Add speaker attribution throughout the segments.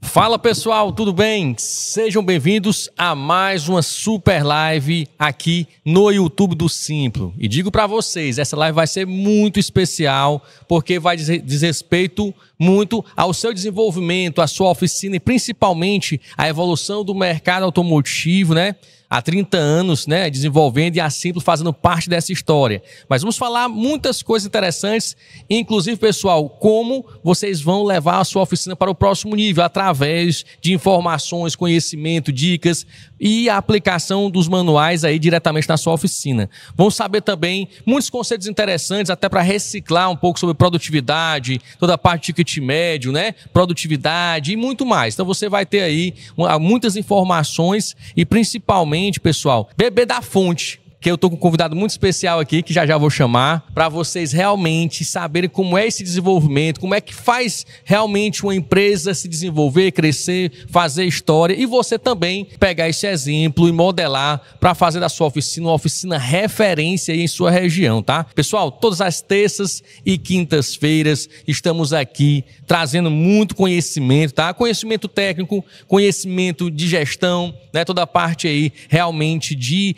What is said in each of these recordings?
Speaker 1: Fala pessoal, tudo bem? Sejam bem-vindos a mais uma super live aqui no YouTube do Simplo. E digo para vocês, essa live vai ser muito especial porque vai diz respeito muito ao seu desenvolvimento, à sua oficina e principalmente à evolução do mercado automotivo, né? Há 30 anos, né, desenvolvendo e a Simplo fazendo parte dessa história. Mas vamos falar muitas coisas interessantes, inclusive, pessoal, como vocês vão levar a sua oficina para o próximo nível, através de informações, conhecimento, dicas e a aplicação dos manuais aí diretamente na sua oficina. Vamos saber também muitos conceitos interessantes, até para reciclar um pouco sobre produtividade, toda a parte de ticket médio, né, produtividade e muito mais. Então você vai ter aí muitas informações e principalmente, pessoal, beber da fonte, que eu estou com um convidado muito especial aqui, que já vou chamar, para vocês realmente saberem como é esse desenvolvimento, como é que faz realmente uma empresa se desenvolver, crescer, fazer história, e você também pegar esse exemplo e modelar para fazer da sua oficina uma oficina referência aí em sua região, tá? Pessoal, todas as terças e quintas-feiras estamos aqui trazendo muito conhecimento, tá? Conhecimento técnico, conhecimento de gestão, né? Toda a parte aí realmente de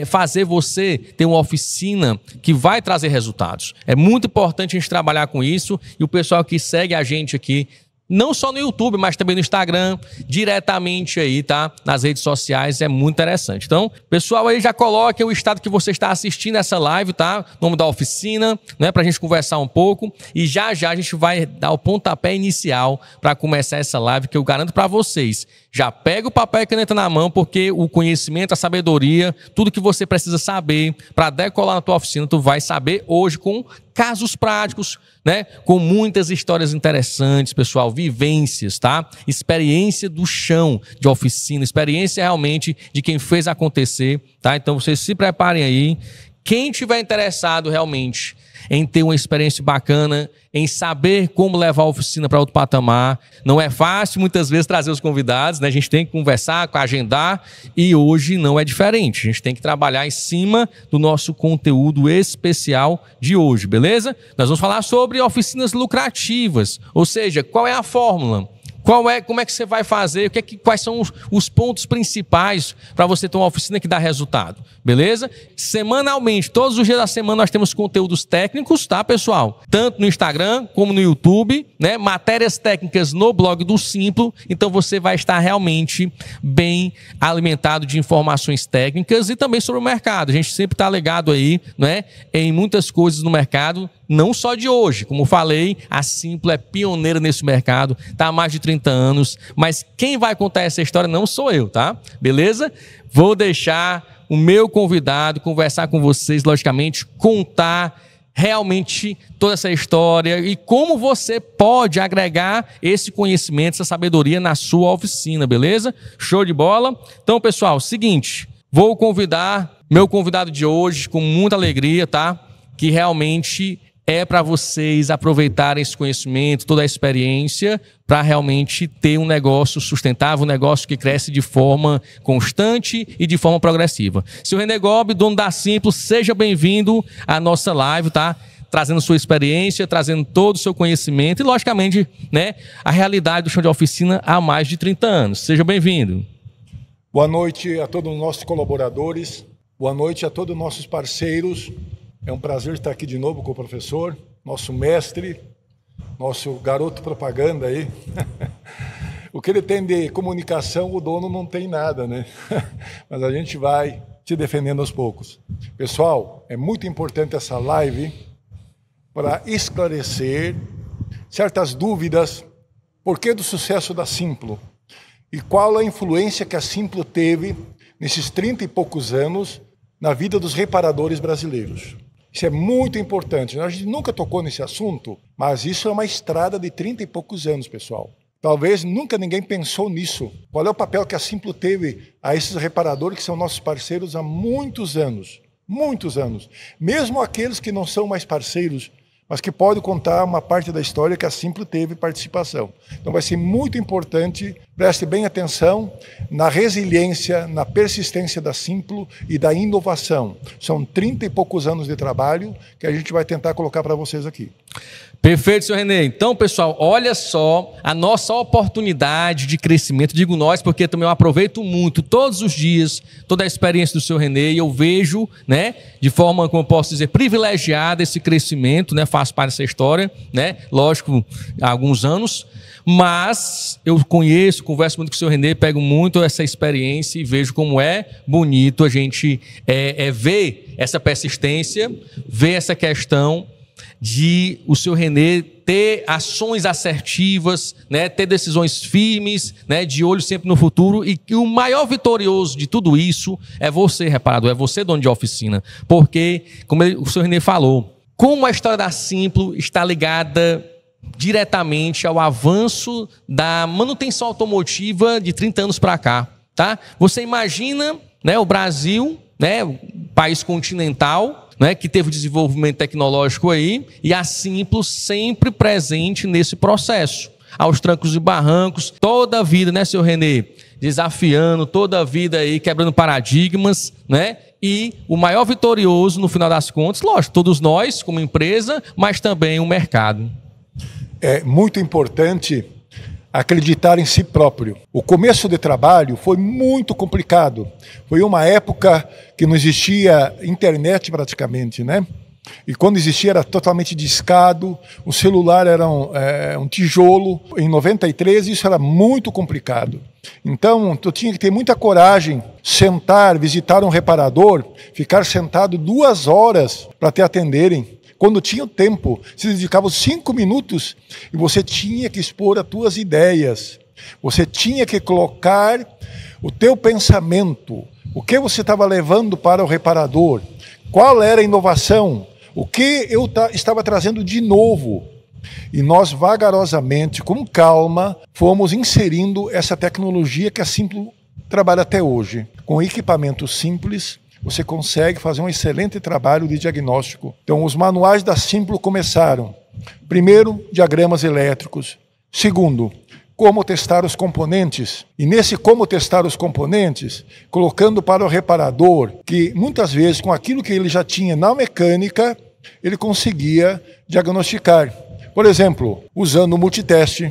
Speaker 1: fazer você ter uma oficina que vai trazer resultados. É muito importante a gente trabalhar com isso e o pessoal que segue a gente aqui, não só no YouTube, mas também no Instagram, diretamente aí, tá? Nas redes sociais, é muito interessante. Então, pessoal, aí já coloquem o estado que você está assistindo essa live, tá? Nome da oficina, né? Pra gente conversar um pouco. E já a gente vai dar o pontapé inicial para começar essa live, que eu garanto para vocês. Já pega o papel e caneta na mão, porque o conhecimento, a sabedoria, tudo que você precisa saber para decolar na tua oficina, tu vai saber hoje com casos práticos, né? Com muitas histórias interessantes, pessoal, vivências, tá? Experiência do chão de oficina, experiência realmente de quem fez acontecer, tá? Então vocês se preparem aí. Quem tiver interessado realmente em ter uma experiência bacana, em saber como levar a oficina para outro patamar. Não é fácil, muitas vezes, trazer os convidados, né? A gente tem que conversar, agendar, e hoje não é diferente. A gente tem que trabalhar em cima do nosso conteúdo especial de hoje, beleza? Nós vamos falar sobre oficinas lucrativas, ou seja, qual é a fórmula? Como é que você vai fazer? Quais são os pontos principais para você ter uma oficina que dá resultado? Beleza? Semanalmente, todos os dias da semana nós temos conteúdos técnicos, tá, pessoal? Tanto no Instagram como no YouTube, né? Matérias técnicas no blog do Simplo. Então você vai estar realmente bem alimentado de informações técnicas e também sobre o mercado. A gente sempre está ligado aí, né, em muitas coisas no mercado. Não só de hoje, como falei, a Simplo é pioneira nesse mercado, está há mais de 30 anos, mas quem vai contar essa história não sou eu, tá? Beleza? Vou deixar o meu convidado conversar com vocês, logicamente, contar realmente toda essa história e como você pode agregar esse conhecimento, essa sabedoria na sua oficina, beleza? Show de bola? Então, pessoal, seguinte, vou convidar meu convidado de hoje com muita alegria, tá? Que realmente é para vocês aproveitarem esse conhecimento, toda a experiência, para realmente ter um negócio sustentável, um negócio que cresce de forma constante e de forma progressiva. Seu René Gobi, dono da Simplo, seja bem-vindo à nossa live, tá? Trazendo sua experiência, trazendo todo o seu conhecimento e, logicamente, né, a realidade do chão de oficina há mais de 30 anos. Seja bem-vindo.
Speaker 2: Boa noite a todos os nossos colaboradores, boa noite a todos os nossos parceiros. É um prazer estar aqui de novo com o professor, nosso mestre, nosso garoto propaganda aí. O que ele tem de comunicação, o dono não tem nada, né? Mas a gente vai te defendendo aos poucos. Pessoal, é muito importante essa live para esclarecer certas dúvidas, por que do sucesso da Simplo e qual a influência que a Simplo teve nesses 30 e poucos anos na vida dos reparadores brasileiros. Isso é muito importante. A gente nunca tocou nesse assunto, mas isso é uma estrada de 30 e poucos anos, pessoal. Talvez nunca ninguém pensou nisso. Qual é o papel que a Simplo teve a esses reparadores que são nossos parceiros há muitos anos. Muitos anos. Mesmo aqueles que não são mais parceiros, mas que pode contar uma parte da história que a Simplo teve participação. Então vai ser muito importante, preste bem atenção na resiliência, na persistência da Simplo e da inovação. São 30 e poucos anos de trabalho que a gente vai tentar colocar para vocês aqui.
Speaker 1: Perfeito, senhor Renê. Então, pessoal, olha só a nossa oportunidade de crescimento. Digo nós, porque também eu aproveito muito todos os dias toda a experiência do senhor Renê e eu vejo, né, de forma, como eu posso dizer, privilegiada esse crescimento, né, faz parte dessa história, né, lógico, há alguns anos, mas eu conheço, converso muito com o senhor Renê, pego muito essa experiência e vejo como é bonito a gente ver essa persistência, ver essa questão de o senhor Renê ter ações assertivas, né, ter decisões firmes, né, de olho sempre no futuro, e que o maior vitorioso de tudo isso é você, reparador, é você, dono de oficina. Porque, como o senhor Renê falou, como a história da Simplo está ligada diretamente ao avanço da manutenção automotiva de 30 anos para cá, tá? Você imagina, né, o Brasil, né, um país continental, né, que teve desenvolvimento tecnológico aí, e a Simplo sempre presente nesse processo, aos trancos e barrancos, toda a vida, né, senhor Renê, desafiando, toda a vida aí, quebrando paradigmas, né, e o maior vitorioso, no final das contas, lógico, todos nós, como empresa, mas também o mercado.
Speaker 2: É muito importante acreditar em si próprio. O começo de trabalho foi muito complicado. Foi uma época que não existia internet praticamente, né? E quando existia era totalmente discado, o celular era um tijolo. Em 93 isso era muito complicado. Então eu tinha que ter muita coragem, sentar, visitar um reparador, ficar sentado 2 horas para te atenderem. Quando tinha o tempo, se dedicava 5 minutos e você tinha que expor as tuas ideias. Você tinha que colocar o teu pensamento, o que você estava levando para o reparador, qual era a inovação, o que eu estava trazendo de novo. E nós, vagarosamente, com calma, fomos inserindo essa tecnologia que a Simplo trabalha até hoje. Com equipamentos simples, você consegue fazer um excelente trabalho de diagnóstico. Então, os manuais da Simplo começaram. Primeiro, diagramas elétricos. Segundo, como testar os componentes. E nesse como testar os componentes, colocando para o reparador, que muitas vezes, com aquilo que ele já tinha na mecânica, ele conseguia diagnosticar. Por exemplo, usando o multiteste,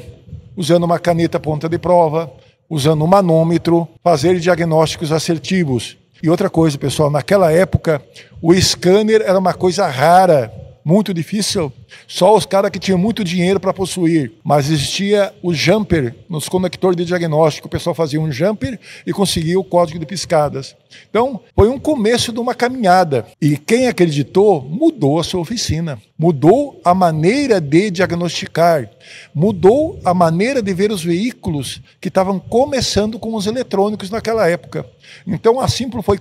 Speaker 2: usando uma caneta ponta de prova, usando um manômetro, fazer diagnósticos assertivos. E outra coisa, pessoal, naquela época o scanner era uma coisa rara, muito difícil, só os caras que tinham muito dinheiro para possuir. Mas existia o jumper nos conectores de diagnóstico, o pessoal fazia um jumper e conseguia o código de piscadas. Então, foi um começo de uma caminhada. E quem acreditou mudou a sua oficina, mudou a maneira de diagnosticar, mudou a maneira de ver os veículos que estavam começando com os eletrônicos naquela época. Então, a Simplo foi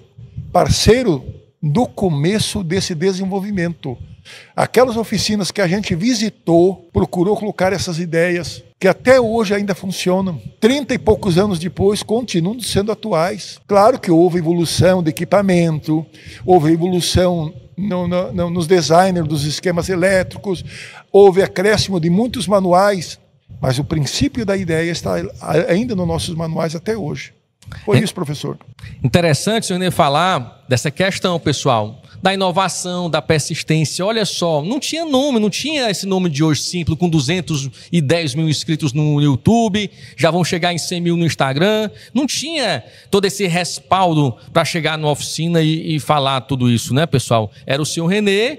Speaker 2: parceiro do começo desse desenvolvimento. Aquelas oficinas que a gente visitou, procurou colocar essas ideias, que até hoje ainda funcionam. 30 e poucos anos depois, continuam sendo atuais. Claro que houve evolução de equipamento, houve evolução nos designers dos esquemas elétricos, houve acréscimo de muitos manuais, mas o princípio da ideia está ainda nos nossos manuais até hoje. Foi isso, professor. Interessante, senhor Renê, falar dessa questão, pessoal, da inovação, da persistência. Olha só, não tinha nome, não tinha esse nome de hoje Simplo, com 210 mil inscritos no YouTube, já vão chegar em 100 mil no Instagram. Não tinha todo esse respaldo para chegar numa oficina e falar tudo isso, né, pessoal? Era o senhor Renê,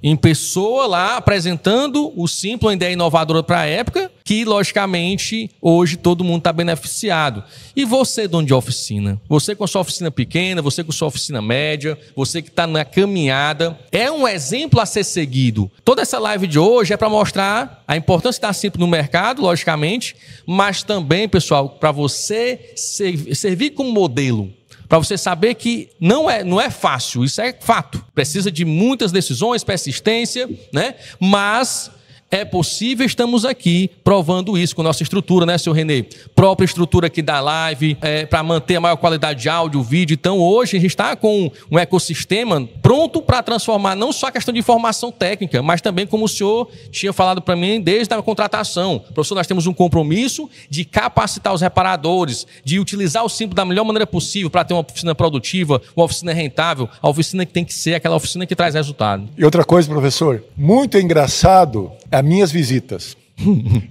Speaker 2: em pessoa lá, apresentando o Simplo, uma ideia inovadora para a época, que, logicamente, hoje todo mundo está beneficiado. E você, dono de oficina? Você com sua oficina pequena, você com sua oficina média, você que está na caminhada, é um exemplo a ser seguido. Toda essa live de hoje é para mostrar a importância da Simplo no mercado, logicamente, mas também, pessoal, para você servir como modelo, para você saber que não é fácil, isso é fato. Precisa de muitas decisões, persistência, né? Mas
Speaker 1: é possível, estamos aqui provando isso com nossa estrutura, né, senhor Renê? Própria estrutura aqui da live, para manter a maior qualidade de áudio, vídeo. Então, hoje, a gente está com um ecossistema pronto para transformar não só a questão de informação técnica, mas também, como o senhor tinha falado para mim, desde a contratação. Professor, nós temos um compromisso de capacitar os reparadores, de utilizar o Simplo da melhor maneira possível para ter uma oficina produtiva, uma oficina rentável, a oficina que tem que ser aquela oficina que traz resultado.
Speaker 2: E outra coisa, professor, muito engraçado as minhas visitas.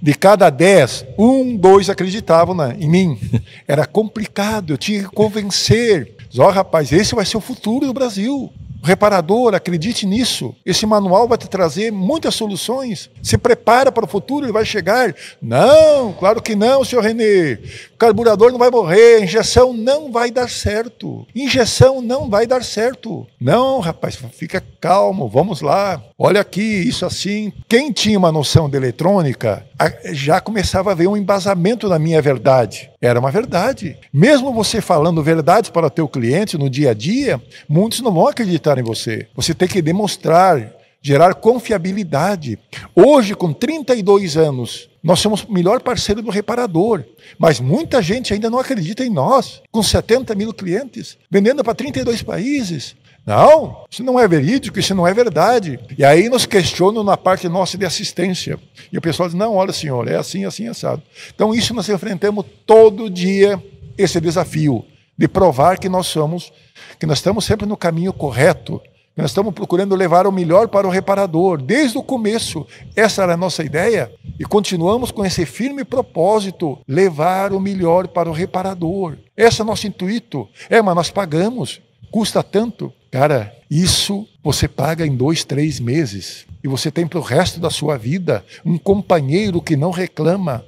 Speaker 2: De cada 10, 1, 2 acreditavam em mim. Era complicado, eu tinha que convencer. Rapaz, esse vai ser o futuro do Brasil. O reparador, acredite nisso. Esse manual vai te trazer muitas soluções. Se prepara para o futuro, ele vai chegar. Não, claro que não, senhor Renê. O carburador não vai morrer, a injeção não vai dar certo. Injeção não vai dar certo. Não, rapaz, fica calmo, vamos lá. Olha aqui, isso assim. Quem tinha uma noção de eletrônica, já começava a ver um embasamento na minha verdade. Era uma verdade. Mesmo você falando verdades para o teu cliente no dia a dia, muitos não vão acreditar em você. Você tem que demonstrar, gerar confiabilidade. Hoje, com 32 anos, nós somos o melhor parceiro do reparador, mas muita gente ainda não acredita em nós, com 70 mil clientes, vendendo para 32 países. Não, isso não é verídico, isso não é verdade. E aí nos questionam na parte nossa de assistência. E o pessoal diz, não, olha senhor, é assim, assim, assado. Então isso nós enfrentamos todo dia, esse desafio de provar que nós estamos sempre no caminho correto, que nós estamos procurando levar o melhor para o reparador. Desde o começo, essa era a nossa ideia e continuamos com esse firme propósito, levar o melhor para o reparador. Esse é o nosso intuito. Mas nós pagamos, custa tanto. Cara, isso você paga em 2, 3 meses e você tem para o resto da sua vida um companheiro que não reclama,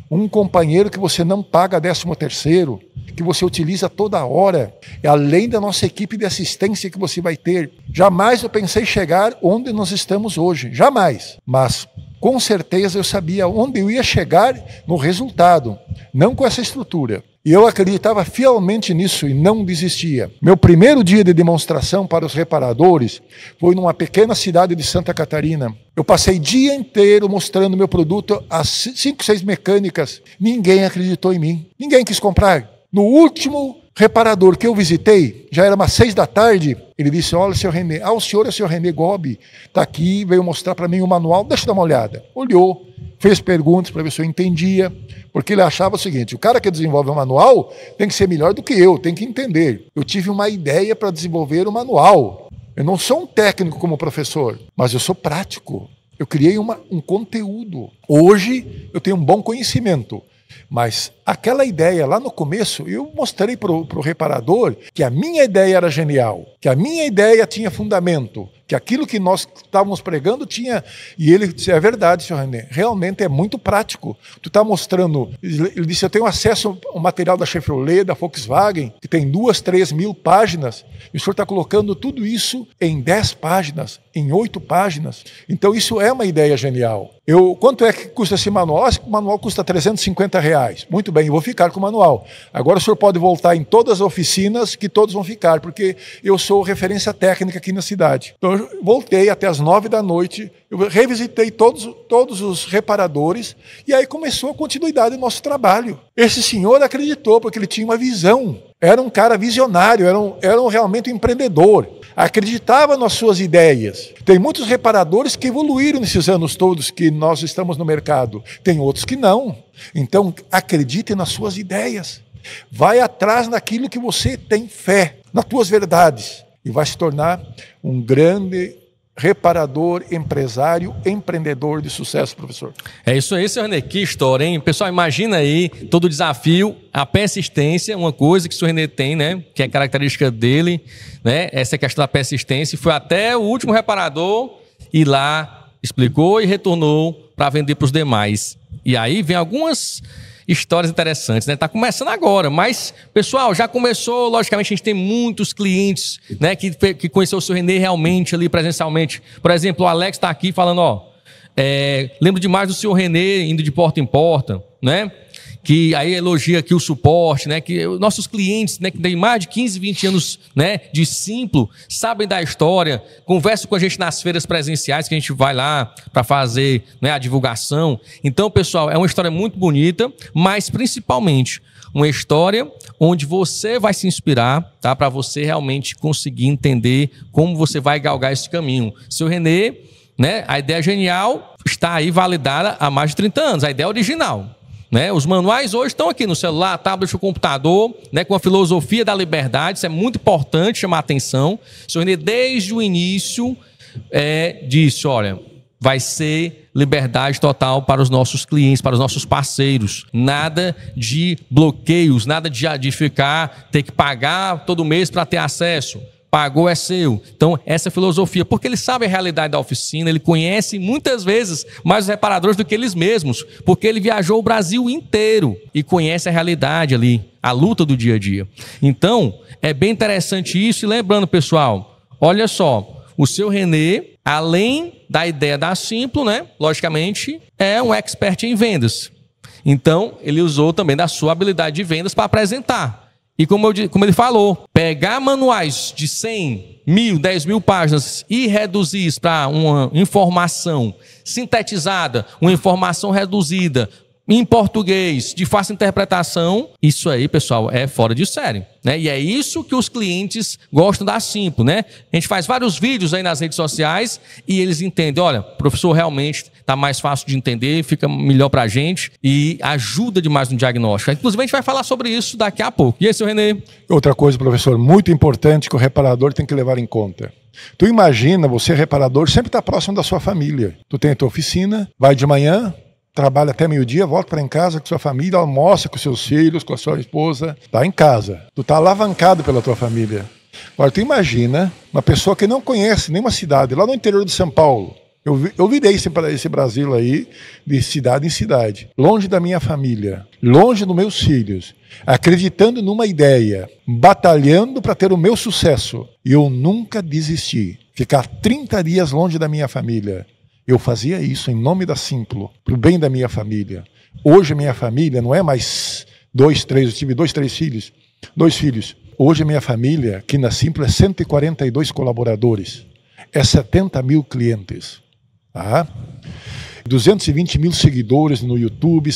Speaker 2: um companheiro que você não paga 13º, que você utiliza toda hora, além da nossa equipe de assistência que você vai ter. Jamais eu pensei chegar onde nós estamos hoje, jamais, mas com certeza eu sabia onde eu ia chegar no resultado, não com essa estrutura. E eu acreditava fielmente nisso e não desistia. Meu primeiro dia de demonstração para os reparadores foi numa pequena cidade de Santa Catarina. Eu passei o dia inteiro mostrando meu produto a 5, 6 mecânicas. Ninguém acreditou em mim. Ninguém quis comprar. No último reparador que eu visitei, já era umas 6 da tarde, ele disse, olha, senhor Renê, o senhor é o senhor Renê Gobi, está aqui, veio mostrar para mim o manual, deixa eu dar uma olhada. Olhou, fez perguntas para ver se eu entendia, porque ele achava o seguinte, o cara que desenvolve o manual tem que ser melhor do que eu, tem que entender. Eu tive uma ideia para desenvolver o manual. Eu não sou um técnico como professor, mas eu sou prático. Eu criei um conteúdo. Hoje eu tenho um bom conhecimento. Mas aquela ideia lá no começo, eu mostrei para o reparador que a minha ideia era genial, que a minha ideia tinha fundamento, que aquilo que nós estávamos pregando tinha... E ele disse, é verdade, senhor Renê, realmente é muito prático. Tu está mostrando... Ele disse, eu tenho acesso ao material da Chevrolet, da Volkswagen, que tem 2, 3 mil páginas, e o senhor está colocando tudo isso em 10 páginas, em 8 páginas. Então isso é uma ideia genial. Quanto é que custa esse manual? Esse manual custa R$350. Muito bem, eu vou ficar com o manual. Agora o senhor pode voltar em todas as oficinas que todos vão ficar, porque eu sou referência técnica aqui na cidade. Então eu voltei até as 9 da noite, eu revisitei todos os reparadores e aí começou a continuidade do nosso trabalho. Esse senhor acreditou porque ele tinha uma visão. Era um cara visionário, era realmente um empreendedor. Acreditava nas suas ideias. Tem muitos reparadores que evoluíram nesses anos todos que nós estamos no mercado. Tem outros que não. Então, acredite nas suas ideias. Vai atrás daquilo que você tem fé, nas tuas verdades. E vai se tornar um grande reparador, empresário, empreendedor de sucesso, professor.
Speaker 1: É isso aí, senhor Renê. Que história, hein? Pessoal, imagina aí todo o desafio, a persistência, uma coisa que o senhor Renê tem, né? Que é característica dele, né? Essa questão da persistência. Foi até o último reparador ir lá, explicou e retornou para vender para os demais. E aí vem algumas histórias interessantes, né? Tá começando agora, mas, pessoal, já começou, logicamente, a gente tem muitos clientes, né, que conheceu o senhor Renê realmente ali presencialmente. Por exemplo, o Alex está aqui falando, lembro demais do senhor Renê indo de porta em porta, né? que aí elogia aqui o suporte, né? Que nossos clientes, né, que têm mais de 15, 20 anos, né, de Simplo, sabem da história, conversam com a gente nas feiras presenciais, que a gente vai lá para fazer, né, a divulgação. Então, pessoal, é uma história muito bonita, mas principalmente uma história onde você vai se inspirar, tá? Para você realmente conseguir entender como você vai galgar esse caminho. Seu Renê, né, a ideia genial está aí validada há mais de 30 anos, a ideia original. Né? Os manuais hoje estão aqui no celular, tablet, no computador, né? Com a filosofia da liberdade. Isso é muito importante chamar a atenção. O senhor Renê, desde o início, disse, olha, vai ser liberdade total para os nossos clientes, para os nossos parceiros. Nada de bloqueios, nada de ficar, ter que pagar todo mês para ter acesso. Pagou, é seu. Então, essa é a filosofia, porque ele sabe a realidade da oficina, ele conhece muitas vezes mais os reparadores do que eles mesmos, porque ele viajou o Brasil inteiro e conhece a realidade ali, a luta do dia a dia. Então, é bem interessante isso. E lembrando, pessoal, olha só, o seu Renê, além da ideia da Simplo, né, logicamente, é um expert em vendas. Então, ele usou também da sua habilidade de vendas para apresentar. E como ele falou, pegar manuais de 100, 1.000, 10.000 páginas e reduzir isso para uma informação sintetizada, uma informação reduzida, em português, de fácil interpretação, isso aí, pessoal, é fora de série, né? E é isso que os clientes gostam da Simplo, né? A gente faz vários vídeos aí nas redes sociais e eles entendem, olha, professor, realmente está mais fácil de entender, fica melhor para a gente e ajuda demais no diagnóstico. Inclusive, a gente vai falar sobre isso daqui a pouco. E aí, seu Renê?
Speaker 2: Outra coisa, professor, muito importante que o reparador tem que levar em conta. Tu imagina, você reparador, sempre está próximo da sua família. Tu tem a tua oficina, vai de manhã, trabalha até meio-dia, volta para em casa com sua família, almoça com seus filhos, com a sua esposa. Está em casa. Tu está alavancado pela tua família. Agora, tu imagina uma pessoa que não conhece nenhuma cidade, lá no interior de São Paulo. Eu virei esse Brasil aí, de cidade em cidade. Longe da minha família, longe dos meus filhos, acreditando numa ideia, batalhando para ter o meu sucesso. E eu nunca desisti. Ficar 30 dias longe da minha família. Eu fazia isso em nome da Simplo, para o bem da minha família. Hoje a minha família não é mais 2, 3, eu tive 2 filhos. Hoje a minha família, aqui na Simplo, é 142 colaboradores. É 70 mil clientes. Tá? 220 mil seguidores no YouTube,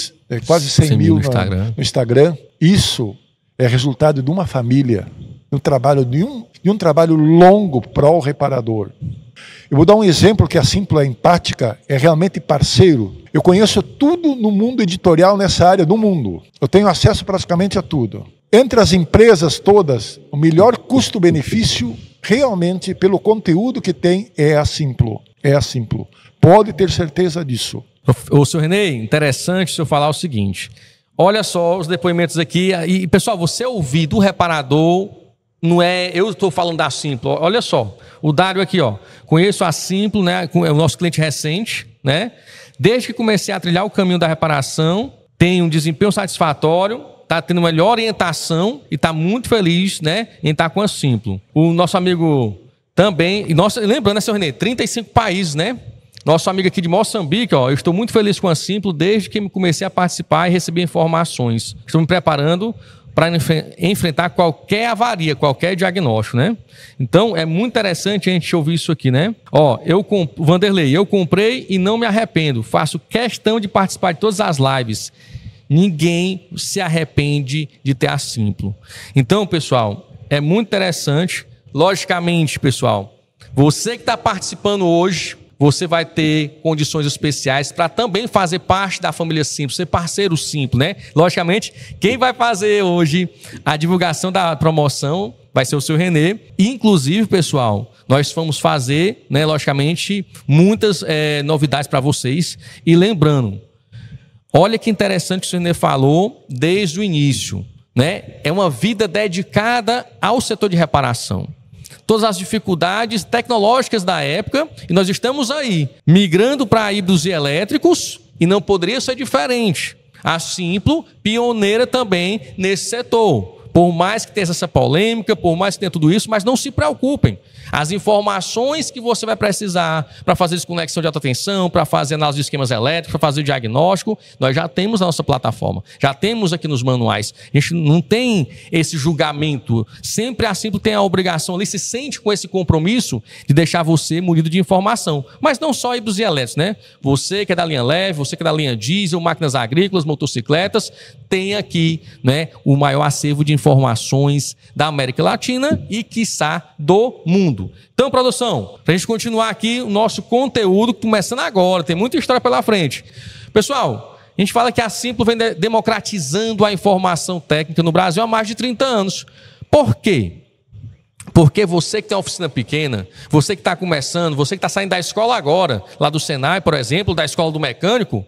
Speaker 2: quase 100 mil no Instagram. Isso é resultado de uma família, de um trabalho longo para o reparador. Eu vou dar um exemplo que a Simplo é empática, é realmente parceiro. Eu conheço tudo no mundo editorial nessa área do mundo. Eu tenho acesso praticamente a tudo. Entre as empresas todas, o melhor custo-benefício, realmente, pelo conteúdo que tem, é a Simplo. É a Simplo. Pode ter certeza disso.
Speaker 1: Ô, senhor Renê, interessante o senhor falar o seguinte. Olha só os depoimentos aqui. E, pessoal, você ouvir do reparador, não é... Eu estou falando da Simplo. Olha só. O Dário aqui, ó. Conheço a Simplo, né? É o nosso cliente recente, né? Desde que comecei a trilhar o caminho da reparação, tem um desempenho satisfatório, está tendo melhor orientação e está muito feliz, né, em estar com a Simplo. O nosso amigo também, lembrando, né, senhor Renê, 35 países, né? Nosso amigo aqui de Moçambique, ó, eu estou muito feliz com a Simplo desde que comecei a participar e receber informações. Estou me preparando para enfrentar qualquer avaria, qualquer diagnóstico, né? Então, é muito interessante a gente ouvir isso aqui, né? Ó, Vanderlei, eu comprei e não me arrependo. Faço questão de participar de todas as lives. Ninguém se arrepende de ter a Simplo. Então, pessoal, é muito interessante. Logicamente, pessoal, você que está participando hoje, você vai ter condições especiais para também fazer parte da família Simplo, ser parceiro Simplo, né? Logicamente, quem vai fazer hoje a divulgação da promoção vai ser o seu Renê. Inclusive, pessoal, nós vamos fazer, né, logicamente, muitas novidades para vocês. E lembrando, olha que interessante que o seu Renê falou desde o início, né? É uma vida dedicada ao setor de reparação. Todas as dificuldades tecnológicas da época, e nós estamos aí, migrando para híbridos e elétricos, e não poderia ser diferente. A Simplo, pioneira também nesse setor, Por mais que tenha essa polêmica, por mais que tenha tudo isso, mas não se preocupem. As informações que você vai precisar para fazer desconexão de alta tensão, para fazer análise de esquemas elétricos, para fazer o diagnóstico, nós já temos na nossa plataforma. Já temos aqui nos manuais. A gente não tem esse julgamento. Sempre a Simplo tem a obrigação ali, se sente com esse compromisso de deixar você munido de informação. Mas não só híbridos e elétricos, né? Você que é da linha leve, você que é da linha diesel, máquinas agrícolas, motocicletas, tem aqui, né, o maior acervo de informações da América Latina e, quiçá, do mundo. Então, produção, para a gente continuar aqui o nosso conteúdo, começando agora, tem muita história pela frente. Pessoal, a gente fala que a Simplo vem democratizando a informação técnica no Brasil há mais de 30 anos. Por quê? Porque você que tem uma oficina pequena, você que está começando, você que está saindo da escola agora, lá do Senai, por exemplo, da escola do mecânico,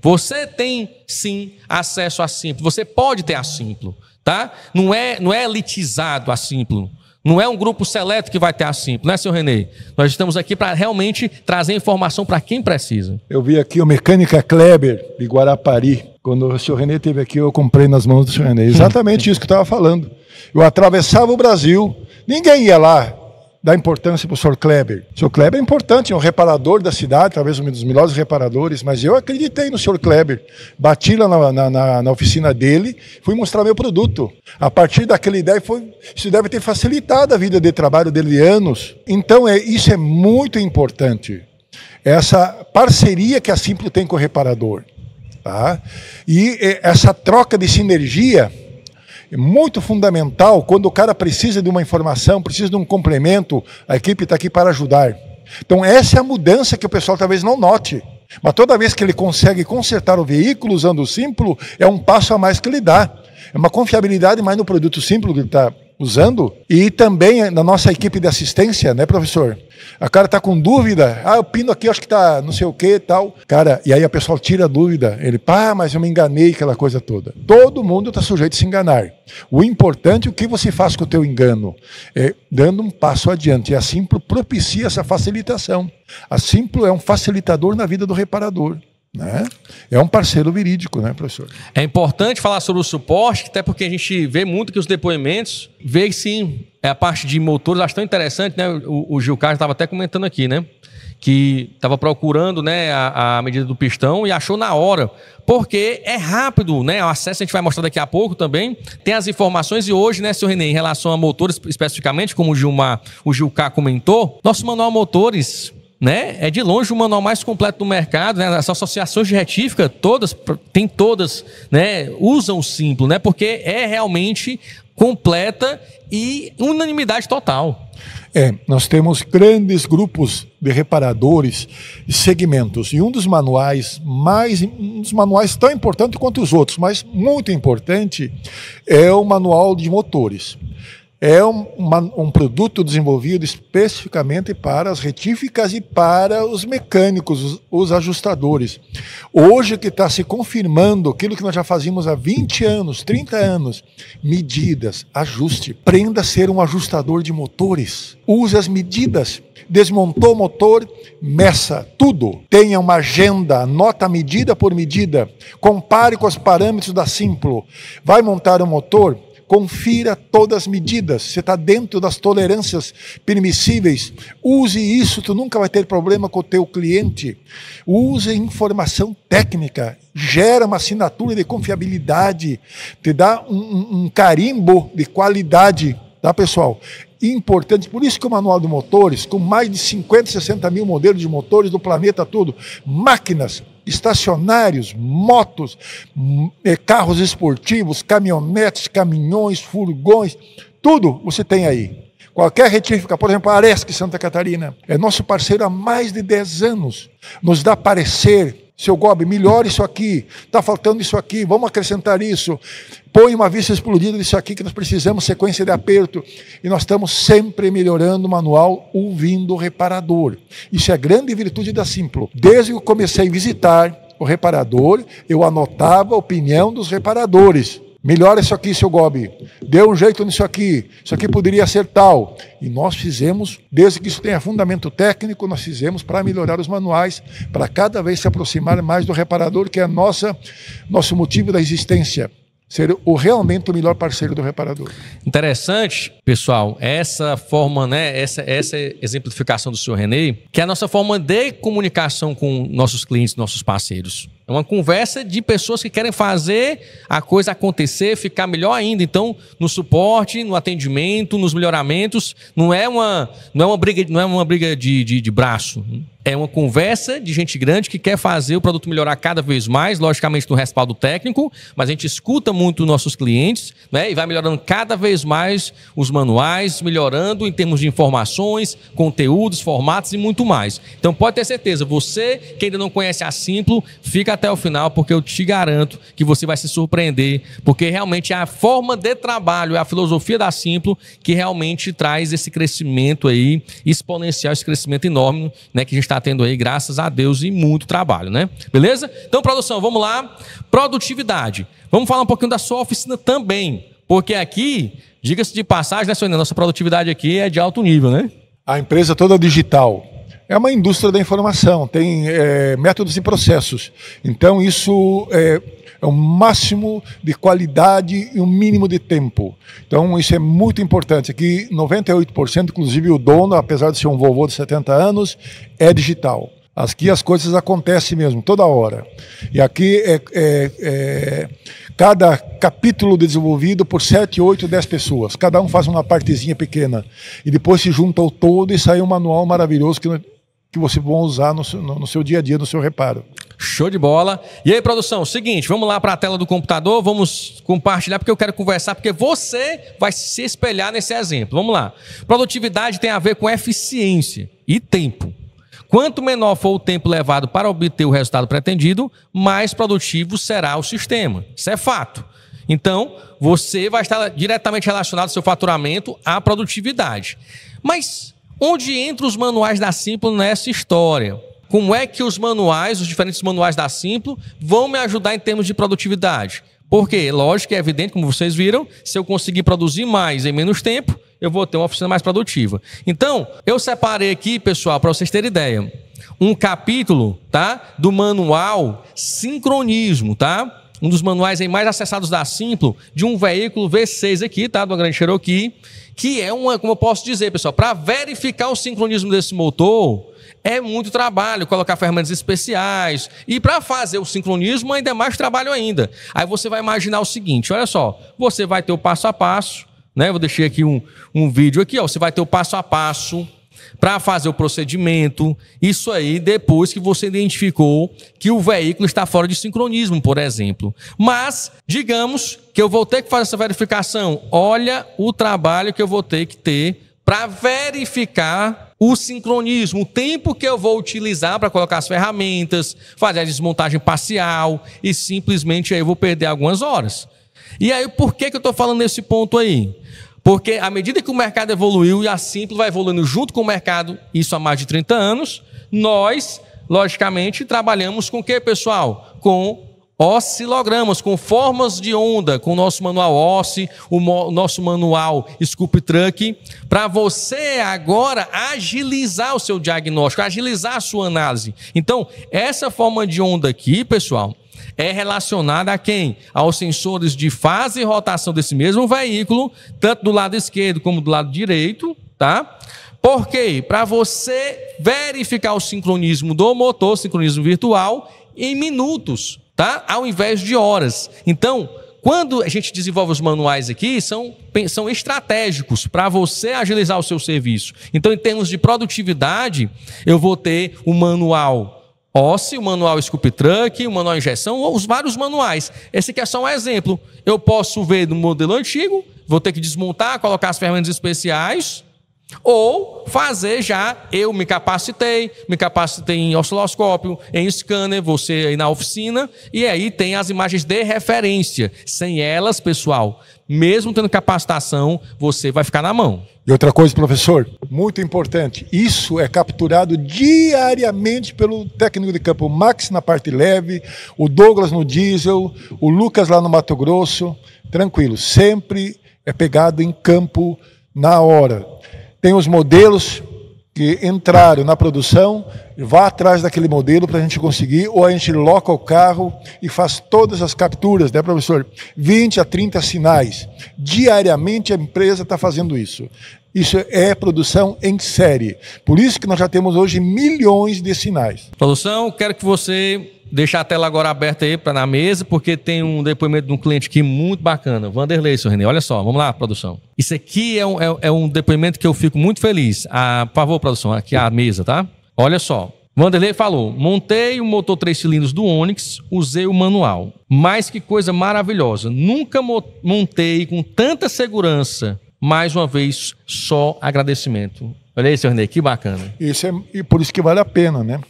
Speaker 1: você tem, sim, acesso a Simplo. Você pode ter a Simplo, tá? Não é elitizado a Simplo. Não é um grupo seleto que vai ter a Simplo, né, senhor Renê? Nós estamos aqui para realmente trazer informação para quem precisa.
Speaker 2: Eu vi aqui o Mecânica Kleber, de Guarapari. Quando o senhor Renê esteve aqui, eu comprei nas mãos do senhor Renê. Exatamente isso que eu estava falando. Eu atravessava o Brasil, ninguém ia lá dar importância para o senhor Kleber. O senhor Kleber é importante, é um reparador da cidade, talvez um dos melhores reparadores, mas eu acreditei no senhor Kleber. Bati lá na oficina dele, fui mostrar meu produto. A partir daquela ideia, isso deve ter facilitado a vida de trabalho dele de anos. Então, isso é muito importante. Essa parceria que a Simplo tem com o reparador. Tá? E essa troca de sinergia é muito fundamental quando o cara precisa de uma informação, precisa de um complemento, a equipe está aqui para ajudar. Então essa é a mudança que o pessoal talvez não note. Mas toda vez que ele consegue consertar o veículo usando o Simplo, é um passo a mais que ele dá. É uma confiabilidade mais no produto Simplo que ele está usando e também na nossa equipe de assistência, né, professor? A cara está com dúvida, o pino aqui acho que está não sei o que e tal. Cara, e aí a pessoa tira a dúvida, ele, mas eu me enganei, aquela coisa toda. Todo mundo está sujeito a se enganar. O importante é o que você faz com o teu engano, é dando um passo adiante. E a Simplo propicia essa facilitação. A Simplo é um facilitador na vida do reparador. Né? É um parceiro verídico, né, professor?
Speaker 1: É importante falar sobre o suporte, até porque a gente vê muito que os depoimentos, vê sim, a parte de motores, acho tão interessante, né? O Gil Carlos estava até comentando aqui, né? Que estava procurando, né, a medida do pistão e achou na hora, porque é rápido, né? O acesso a gente vai mostrar daqui a pouco também, tem as informações e hoje, né, senhor Renê, em relação a motores especificamente, como o Gil K comentou, nosso manual motores, né, é de longe o manual mais completo do mercado, né? As associações de retífica, todas, né, usam o Simplo, né? Porque é realmente completa e unanimidade total.
Speaker 2: Nós temos grandes grupos de reparadores e segmentos. E um dos manuais tão importante quanto os outros, mas muito importante, é o manual de motores. É um produto desenvolvido especificamente para as retíficas e para os mecânicos, os ajustadores. Hoje que está se confirmando aquilo que nós já fazíamos há 20 anos, 30 anos, medidas, ajuste. Aprenda a ser um ajustador de motores. Use as medidas. Desmontou o motor, meça tudo. Tenha uma agenda, anota medida por medida. Compare com os parâmetros da Simplo. Vai montar o motor? Confira todas as medidas, você está dentro das tolerâncias permissíveis, use isso, tu nunca vai ter problema com o teu cliente. Use informação técnica, gera uma assinatura de confiabilidade, te dá um carimbo de qualidade, tá, pessoal? Importante, por isso que o manual de motores, com mais de 50, 60 mil modelos de motores do planeta todo, máquinas, estacionários, motos, carros esportivos, caminhonetes, caminhões, furgões, tudo você tem aí. Qualquer retífica, por exemplo, a Aresc Santa Catarina, é nosso parceiro há mais de 10 anos, nos dá parecer, seu Gobi, melhora isso aqui, está faltando isso aqui, vamos acrescentar isso, põe uma vista explodida disso aqui que nós precisamos, sequência de aperto, e nós estamos sempre melhorando o manual, ouvindo o reparador. Isso é a grande virtude da Simplo. Desde que eu comecei a visitar o reparador, eu anotava a opinião dos reparadores. Melhora isso aqui, seu Gobi, dê um jeito nisso aqui, isso aqui poderia ser tal. E nós fizemos, desde que isso tenha fundamento técnico, nós fizemos para melhorar os manuais, para cada vez se aproximar mais do reparador, que é nosso motivo da existência. ser realmente o melhor parceiro do reparador.
Speaker 1: Interessante, pessoal, essa forma, né, essa exemplificação do senhor René, que é a nossa forma de comunicação com nossos clientes, nossos parceiros. É uma conversa de pessoas que querem fazer a coisa acontecer, ficar melhor ainda. Então, no suporte, no atendimento, nos melhoramentos, não é uma briga de braço. É uma conversa de gente grande que quer fazer o produto melhorar cada vez mais, logicamente no respaldo técnico, mas a gente escuta muito os nossos clientes, né, e vai melhorando cada vez mais os manuais, melhorando em termos de informações, conteúdos, formatos e muito mais. Então pode ter certeza, você que ainda não conhece a Simplo, fica até o final, porque eu te garanto que você vai se surpreender, porque realmente é a forma de trabalho, é a filosofia da Simplo que realmente traz esse crescimento aí exponencial, esse crescimento enorme, né, que a gente está tendo aí, graças a Deus, e muito trabalho, né? Beleza? Então, produção, vamos lá. Produtividade. Vamos falar um pouquinho da sua oficina também, porque aqui, diga-se de passagem, né, Sônia? Nossa produtividade aqui é de alto nível, né?
Speaker 2: A empresa toda digital. É uma indústria da informação, tem métodos e processos. Então, isso é o máximo de qualidade e o mínimo de tempo. Então, isso é muito importante. Aqui, 98%, inclusive o dono, apesar de ser um vovô de 70 anos, é digital. Aqui as coisas acontecem mesmo, toda hora. E aqui cada capítulo desenvolvido por 7, 8, 10 pessoas. Cada um faz uma partezinha pequena. E depois se junta ao todo e sai um manual maravilhoso que você vai usar no seu dia a dia, no seu reparo.
Speaker 1: Show de bola. E aí, produção, seguinte, vamos lá para a tela do computador, vamos compartilhar, porque eu quero conversar, porque você vai se espelhar nesse exemplo. Vamos lá. Produtividade tem a ver com eficiência e tempo. Quanto menor for o tempo levado para obter o resultado pretendido, mais produtivo será o sistema. Isso é fato. Então, você vai estar diretamente relacionado ao seu faturamento à produtividade. Mas onde entram os manuais da Simplo nessa história? Como é que os manuais, os diferentes manuais da Simplo, vão me ajudar em termos de produtividade? Porque, lógico, é evidente, como vocês viram, se eu conseguir produzir mais em menos tempo, eu vou ter uma oficina mais produtiva. Então, eu separei aqui, pessoal, para vocês terem ideia, um capítulo, tá, do manual Sincronismo, tá? Um dos manuais aí mais acessados da Simplo, de um veículo V6 aqui, tá, de uma Grand Cherokee, que é uma, como eu posso dizer, pessoal, para verificar o sincronismo desse motor, é muito trabalho, colocar ferramentas especiais. E para fazer o sincronismo, ainda é mais trabalho ainda. Aí você vai imaginar o seguinte, olha só, você vai ter o passo a passo, né? Vou deixar aqui um vídeo aqui, ó. Você vai ter o passo a passo para fazer o procedimento. Isso aí depois que você identificou que o veículo está fora de sincronismo, por exemplo. Mas, digamos que eu vou ter que fazer essa verificação. Olha o trabalho que eu vou ter que ter para verificar o sincronismo, o tempo que eu vou utilizar para colocar as ferramentas, fazer a desmontagem parcial e simplesmente aí eu vou perder algumas horas. E aí, por que eu estou falando nesse ponto aí? Porque à medida que o mercado evoluiu e a Simplo vai evoluindo junto com o mercado, isso há mais de 30 anos, nós, logicamente, trabalhamos com o que, pessoal? Com oscilogramas, com formas de onda, com o nosso manual OSCE, o nosso manual Scoop Truck, para você agora agilizar o seu diagnóstico, agilizar a sua análise. Então, essa forma de onda aqui, pessoal, é relacionada a quem? Aos sensores de fase e rotação desse mesmo veículo, tanto do lado esquerdo como do lado direito, tá? Por quê? Para você verificar o sincronismo do motor, sincronismo virtual, em minutos, tá? Ao invés de horas. Então, quando a gente desenvolve os manuais aqui, são estratégicos para você agilizar o seu serviço. Então, em termos de produtividade, eu vou ter o manual OSCE, o manual Scoop Truck, o manual injeção, os vários manuais. Esse aqui é só um exemplo. Eu posso ver no modelo antigo, vou ter que desmontar, colocar as ferramentas especiais, ou fazer já, eu me capacitei em osciloscópio, em scanner, você aí na oficina, e aí tem as imagens de referência. Sem elas, pessoal, mesmo tendo capacitação, você vai ficar na mão.
Speaker 2: E outra coisa, professor, muito importante, isso é capturado diariamente pelo técnico de campo, o Max na parte leve, o Douglas no diesel, o Lucas lá no Mato Grosso, tranquilo, sempre é pegado em campo na hora. Tem os modelos que entraram na produção, vá atrás daquele modelo para a gente conseguir, ou a gente loca o carro e faz todas as capturas, né, professor? 20 a 30 sinais. Diariamente a empresa está fazendo isso. Isso é produção em série. Por isso que nós já temos hoje milhões de sinais.
Speaker 1: Produção, quero que você deixe a tela agora aberta aí na mesa, porque tem um depoimento de um cliente aqui muito bacana. Vanderlei, senhor Renê, olha só, vamos lá, produção. Isso aqui é um depoimento que eu fico muito feliz. Por favor, produção, aqui a mesa, tá? Olha só. Vanderlei falou: montei o motor 3 cilindros do Onix, usei o manual. Mas que coisa maravilhosa. Nunca montei com tanta segurança. Mais uma vez, só agradecimento. Olha aí, senhor Renê, que bacana.
Speaker 2: E por isso que vale a pena, né?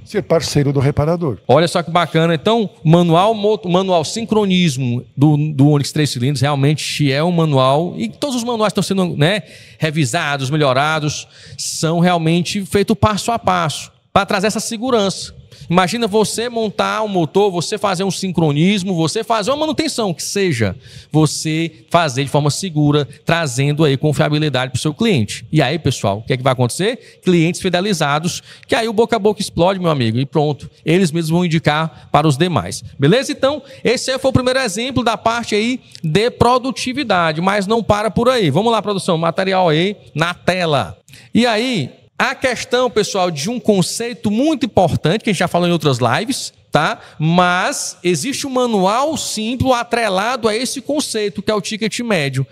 Speaker 2: Ser parceiro do reparador.
Speaker 1: Olha só que bacana. Então, manual sincronismo do Onix 3 cilindros realmente é um manual, e todos os manuais estão sendo, né, revisados, melhorados, são realmente feitos passo a passo para trazer essa segurança. Imagina você montar um motor, você fazer um sincronismo, você fazer uma manutenção, que seja, você fazer de forma segura, trazendo aí confiabilidade para o seu cliente. E aí, pessoal, o que é que vai acontecer? Clientes fidelizados, que aí o boca a boca explode, meu amigo, e pronto. Eles mesmos vão indicar para os demais. Beleza? Então, esse foi o primeiro exemplo da parte aí de produtividade, mas não para por aí. Vamos lá, produção, material aí na tela. E aí, a questão, pessoal, de um conceito muito importante, que a gente já falou em outras lives, tá? Mas existe um manual simples atrelado a esse conceito, que é o ticket médio.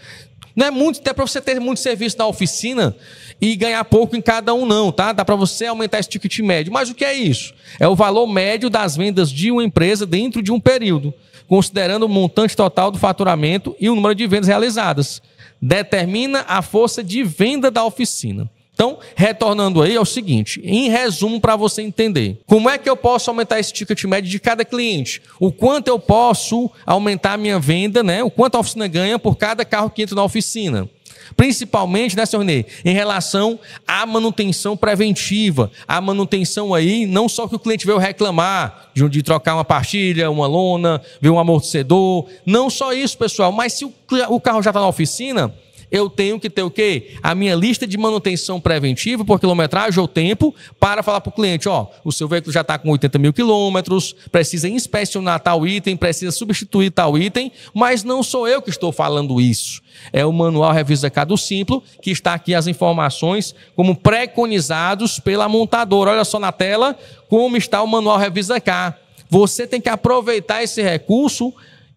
Speaker 1: Não é muito, até para você ter muito serviço na oficina e ganhar pouco em cada um, não, tá? Dá para você aumentar esse ticket médio. Mas o que é isso? É o valor médio das vendas de uma empresa dentro de um período, considerando o montante total do faturamento e o número de vendas realizadas. Determina a força de venda da oficina. Então, retornando aí, é o seguinte, em resumo para você entender, como é que eu posso aumentar esse ticket médio de cada cliente? O quanto eu posso aumentar a minha venda, né? O quanto a oficina ganha por cada carro que entra na oficina? Principalmente, né, senhor Ney, em relação à manutenção preventiva, a manutenção aí, não só que o cliente veio reclamar de trocar uma pastilha, uma lona, ver um amortecedor, não só isso, pessoal, mas se o carro já está na oficina, eu tenho que ter o quê? A minha lista de manutenção preventiva por quilometragem ou tempo para falar para o cliente, ó, o seu veículo já está com 80 mil quilômetros, precisa inspecionar tal item, precisa substituir tal item, mas não sou eu que estou falando isso. É o manual Revisa K do Simplo, que está aqui as informações como preconizados pela montadora. Olha só na tela como está o manual Revisa K. Você tem que aproveitar esse recurso.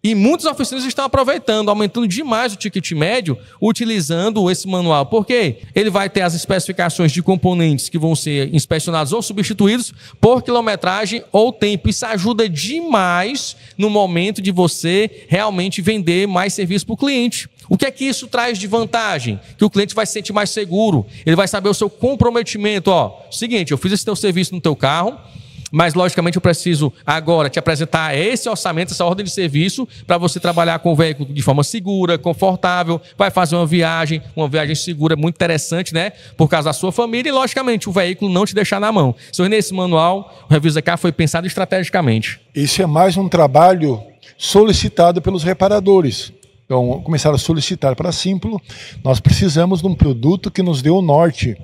Speaker 1: E muitas oficinas estão aproveitando, aumentando demais o ticket médio, utilizando esse manual. Por quê? Ele vai ter as especificações de componentes que vão ser inspecionados ou substituídos por quilometragem ou tempo. Isso ajuda demais no momento de você realmente vender mais serviço para o cliente. O que é que isso traz de vantagem? Que o cliente vai se sentir mais seguro, ele vai saber o seu comprometimento. Ó, seguinte, eu fiz esse teu serviço no teu carro, mas, logicamente, eu preciso agora te apresentar esse orçamento, essa ordem de serviço, para você trabalhar com o veículo de forma segura, confortável, vai fazer uma viagem segura, muito interessante, né? Por causa da sua família e, logicamente, o veículo não te deixar na mão. Senhor, nesse manual, o Revisa K foi pensado estrategicamente.
Speaker 2: Isso é mais um trabalho solicitado pelos reparadores. Então, começaram a solicitar para a Simplo, nós precisamos de um produto que nos dê o norte.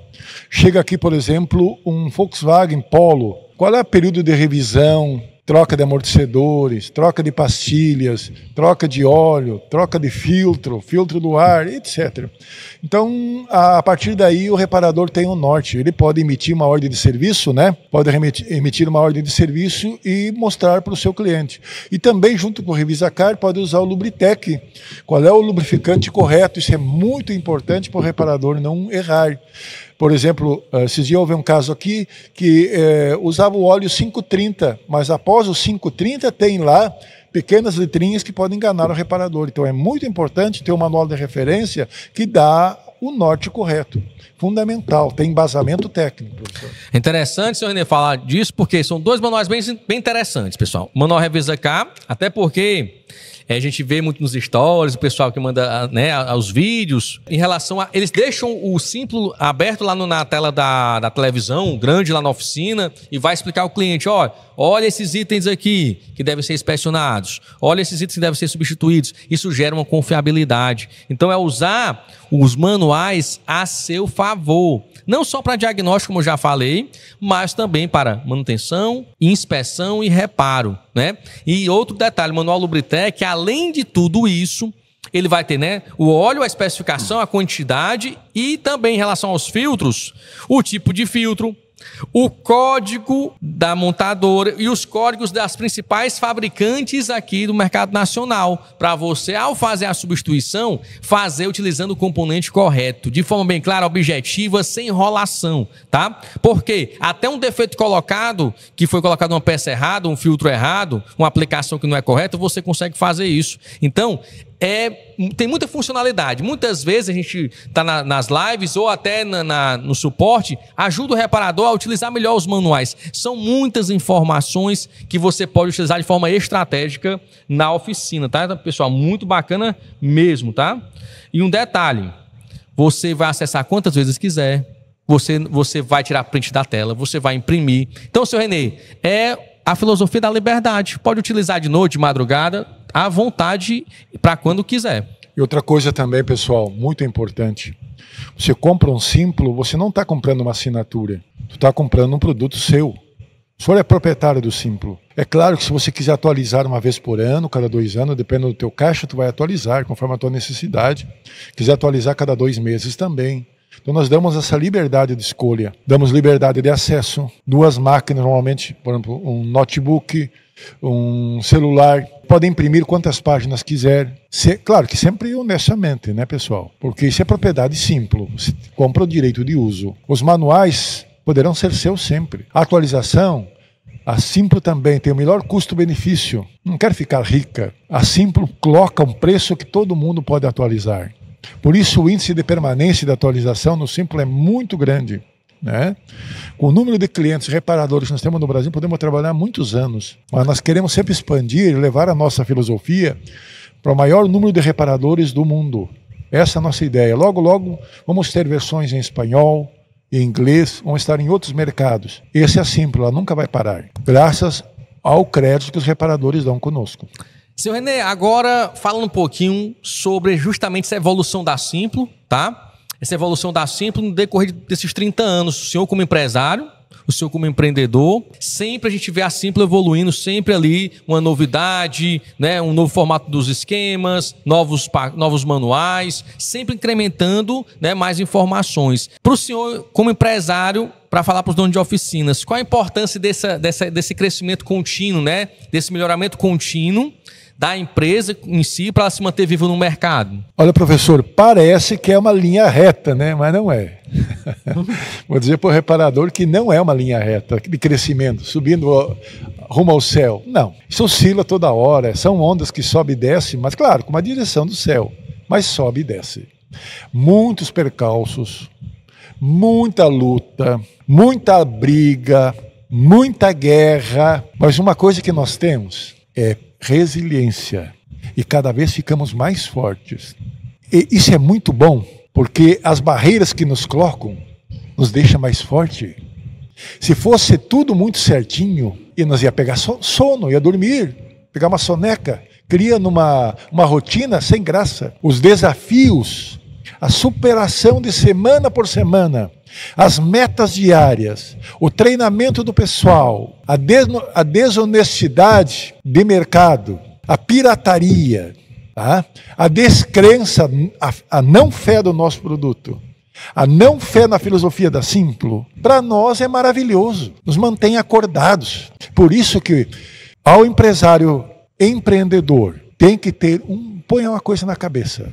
Speaker 2: Chega aqui, por exemplo, um Volkswagen Polo. Qual é o período de revisão, troca de amortecedores, troca de pastilhas, troca de óleo, troca de filtro do ar, etc. Então, a partir daí, o reparador tem um norte. Ele pode emitir uma ordem de serviço, né? Pode emitir uma ordem de serviço e mostrar para o seu cliente. E também, junto com o Revisacar, pode usar o Lubritec. Qual é o lubrificante correto? Isso é muito importante para o reparador não errar. Por exemplo, esses dias houve um caso aqui que usava o óleo 530, mas após o 530 tem lá pequenas letrinhas que podem enganar o reparador. Então é muito importante ter um manual de referência que dá o norte correto. Fundamental, tem embasamento técnico, professor.
Speaker 1: Interessante, senhor Renê, falar disso, porque são dois manuais bem interessantes, pessoal. O manual Revisa K, até porque A gente vê muito nos stories, o pessoal que manda, né, os vídeos, em relação a... Eles deixam o Simplo aberto lá na tela da televisão, grande lá na oficina, e vai explicar ao cliente, olha esses itens aqui que devem ser inspecionados, olha esses itens que devem ser substituídos. Isso gera uma confiabilidade. Então é usar os manuais a seu favor. Não só para diagnóstico, como eu já falei, mas também para manutenção, inspeção e reparo, né? E outro detalhe, o manual Lubritec, além de tudo isso, ele vai ter, né, o óleo, a especificação, a quantidade e também em relação aos filtros, o tipo de filtro, o código da montadora e os códigos das principais fabricantes aqui do mercado nacional, para você, ao fazer a substituição, fazer utilizando o componente correto, de forma bem clara, objetiva, sem enrolação, tá? Porque até um defeito colocado, que foi colocado uma peça errada, um filtro errado, uma aplicação que não é correta, você consegue fazer isso. Então, tem muita funcionalidade. Muitas vezes a gente está nas lives ou até no suporte, ajuda o reparador a utilizar melhor os manuais. São muitas informações que você pode utilizar de forma estratégica na oficina, tá? Então, pessoal, muito bacana mesmo, tá? E um detalhe, você vai acessar quantas vezes quiser, você vai tirar print da tela, você vai imprimir. Então, seu Renê, é a filosofia da liberdade. Pode utilizar de noite, de madrugada, à vontade, para quando quiser.
Speaker 2: E outra coisa também, pessoal, muito importante. Você compra um Simplo, você não está comprando uma assinatura. Você está comprando um produto seu. O senhor é proprietário do Simplo. É claro que se você quiser atualizar uma vez por ano, cada 2 anos, dependendo do teu caixa, tu vai atualizar conforme a tua necessidade. Quiser atualizar cada 2 meses também. Então nós damos essa liberdade de escolha. Damos liberdade de acesso. 2 máquinas, normalmente, por exemplo, um notebook, um celular. Podem imprimir quantas páginas quiser. Claro que sempre honestamente, né, pessoal? Porque isso é propriedade Simplo. Você compra o direito de uso. Os manuais poderão ser seus sempre. A atualização, a Simplo também tem o melhor custo-benefício. Não quer ficar rica. A Simplo coloca um preço que todo mundo pode atualizar. Por isso o índice de permanência e de atualização no Simplo é muito grande, né? Com o número de clientes reparadores que nós temos no Brasil, podemos trabalhar muitos anos. Mas nós queremos sempre expandir e levar a nossa filosofia para o maior número de reparadores do mundo. Essa é a nossa ideia. Logo, logo, vamos ter versões em espanhol, em inglês, vamos estar em outros mercados. Esse é Simplo, ela nunca vai parar. Graças ao crédito que os reparadores dão conosco.
Speaker 1: Seu Renê, agora falando um pouquinho sobre justamente essa evolução da Simplo, tá? Essa evolução da Simplo no decorrer desses 30 anos. O senhor como empresário, o senhor como empreendedor, sempre a gente vê a Simplo evoluindo, sempre ali uma novidade, né? Um novo formato dos esquemas, novos manuais, sempre incrementando, né, mais informações. Para o senhor como empresário, para falar para os donos de oficinas, qual a importância desse crescimento contínuo, né? Desse melhoramento contínuo da empresa em si para ela se manter viva no mercado?
Speaker 2: Olha, professor, parece que é uma linha reta, né? Mas não é. Vou dizer para o reparador que não é uma linha reta de crescimento, subindo rumo ao céu. Não. Isso oscila toda hora, são ondas que sobe e desce, mas claro, com uma direção do céu, mas sobe e desce. Muitos percalços, muita luta, muita briga, muita guerra, mas uma coisa que nós temos é resiliência, e cada vez ficamos mais fortes. E isso é muito bom, porque as barreiras que nos colocam nos deixam mais forte. Se fosse tudo muito certinho, e nós ia pegar sono, ia dormir, pegar uma soneca, criando uma rotina sem graça. Os desafios, a superação de semana por semana, as metas diárias, o treinamento do pessoal, a desonestidade de mercado, a pirataria, tá? A descrença, a não fé do nosso produto, a não fé na filosofia da Simplo, para nós é maravilhoso, nos mantém acordados. Por isso que ao empresário empreendedor tem que ter põe uma coisa na cabeça: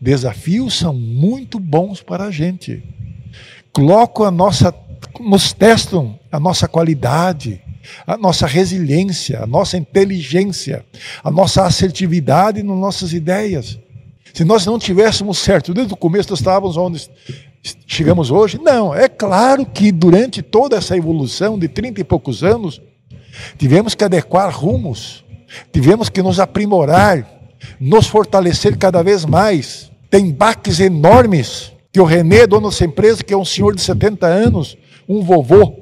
Speaker 2: desafios são muito bons para a gente. Nos testam a nossa qualidade, a nossa resiliência, a nossa inteligência, a nossa assertividade nas nossas ideias. Se nós não tivéssemos certo desde o começo, nós estávamos onde chegamos hoje? Não, é claro que durante toda essa evolução de 30 e poucos anos, tivemos que adequar rumos, tivemos que nos aprimorar, nos fortalecer cada vez mais. Tem baques enormes que o Renê, dono dessa empresa, que é um senhor de 70 anos, um vovô,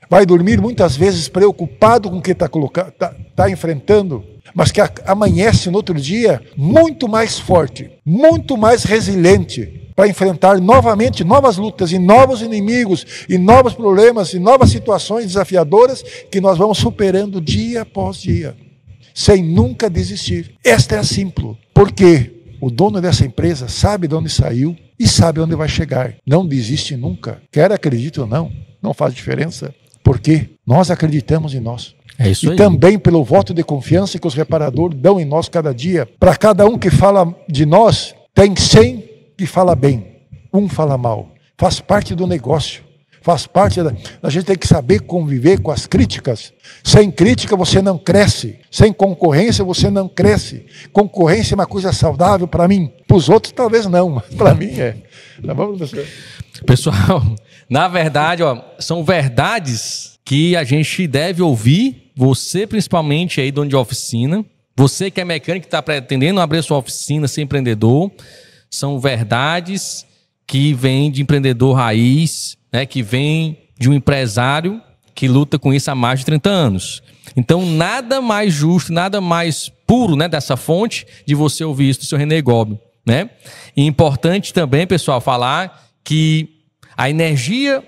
Speaker 2: vai dormir muitas vezes preocupado com o que está enfrentando, mas que amanhece no outro dia muito mais forte, muito mais resiliente, para enfrentar novamente novas lutas e novos inimigos, e novos problemas, e novas situações desafiadoras que nós vamos superando dia após dia, sem nunca desistir. Esta é a Simplo, porque o dono dessa empresa sabe de onde saiu e sabe onde vai chegar. Não desiste nunca, quer acredite ou não, não faz diferença, porque nós acreditamos em nós.
Speaker 1: É isso aí.
Speaker 2: E também pelo voto de confiança que os reparadores dão em nós cada dia. Para cada um que fala de nós, tem 100 que fala bem, um fala mal. Faz parte do negócio, faz parte a gente tem que saber conviver com as críticas. Sem crítica você não cresce, sem concorrência você não cresce. Concorrência é uma coisa saudável para mim, para os outros talvez não, mas para mim é. Tá bom, professor?
Speaker 1: Pessoal, na verdade, são verdades que a gente deve ouvir, você principalmente aí, dono de oficina, você que é mecânico, que está pretendendo abrir sua oficina, ser empreendedor, são verdades que vêm de empreendedor raiz, né, que vem de um empresário que luta com isso há mais de 30 anos. Então, nada mais justo, nada mais puro, né, dessa fonte de você ouvir isso do seu Renê Gobi, né? E importante também, pessoal, falar que a energia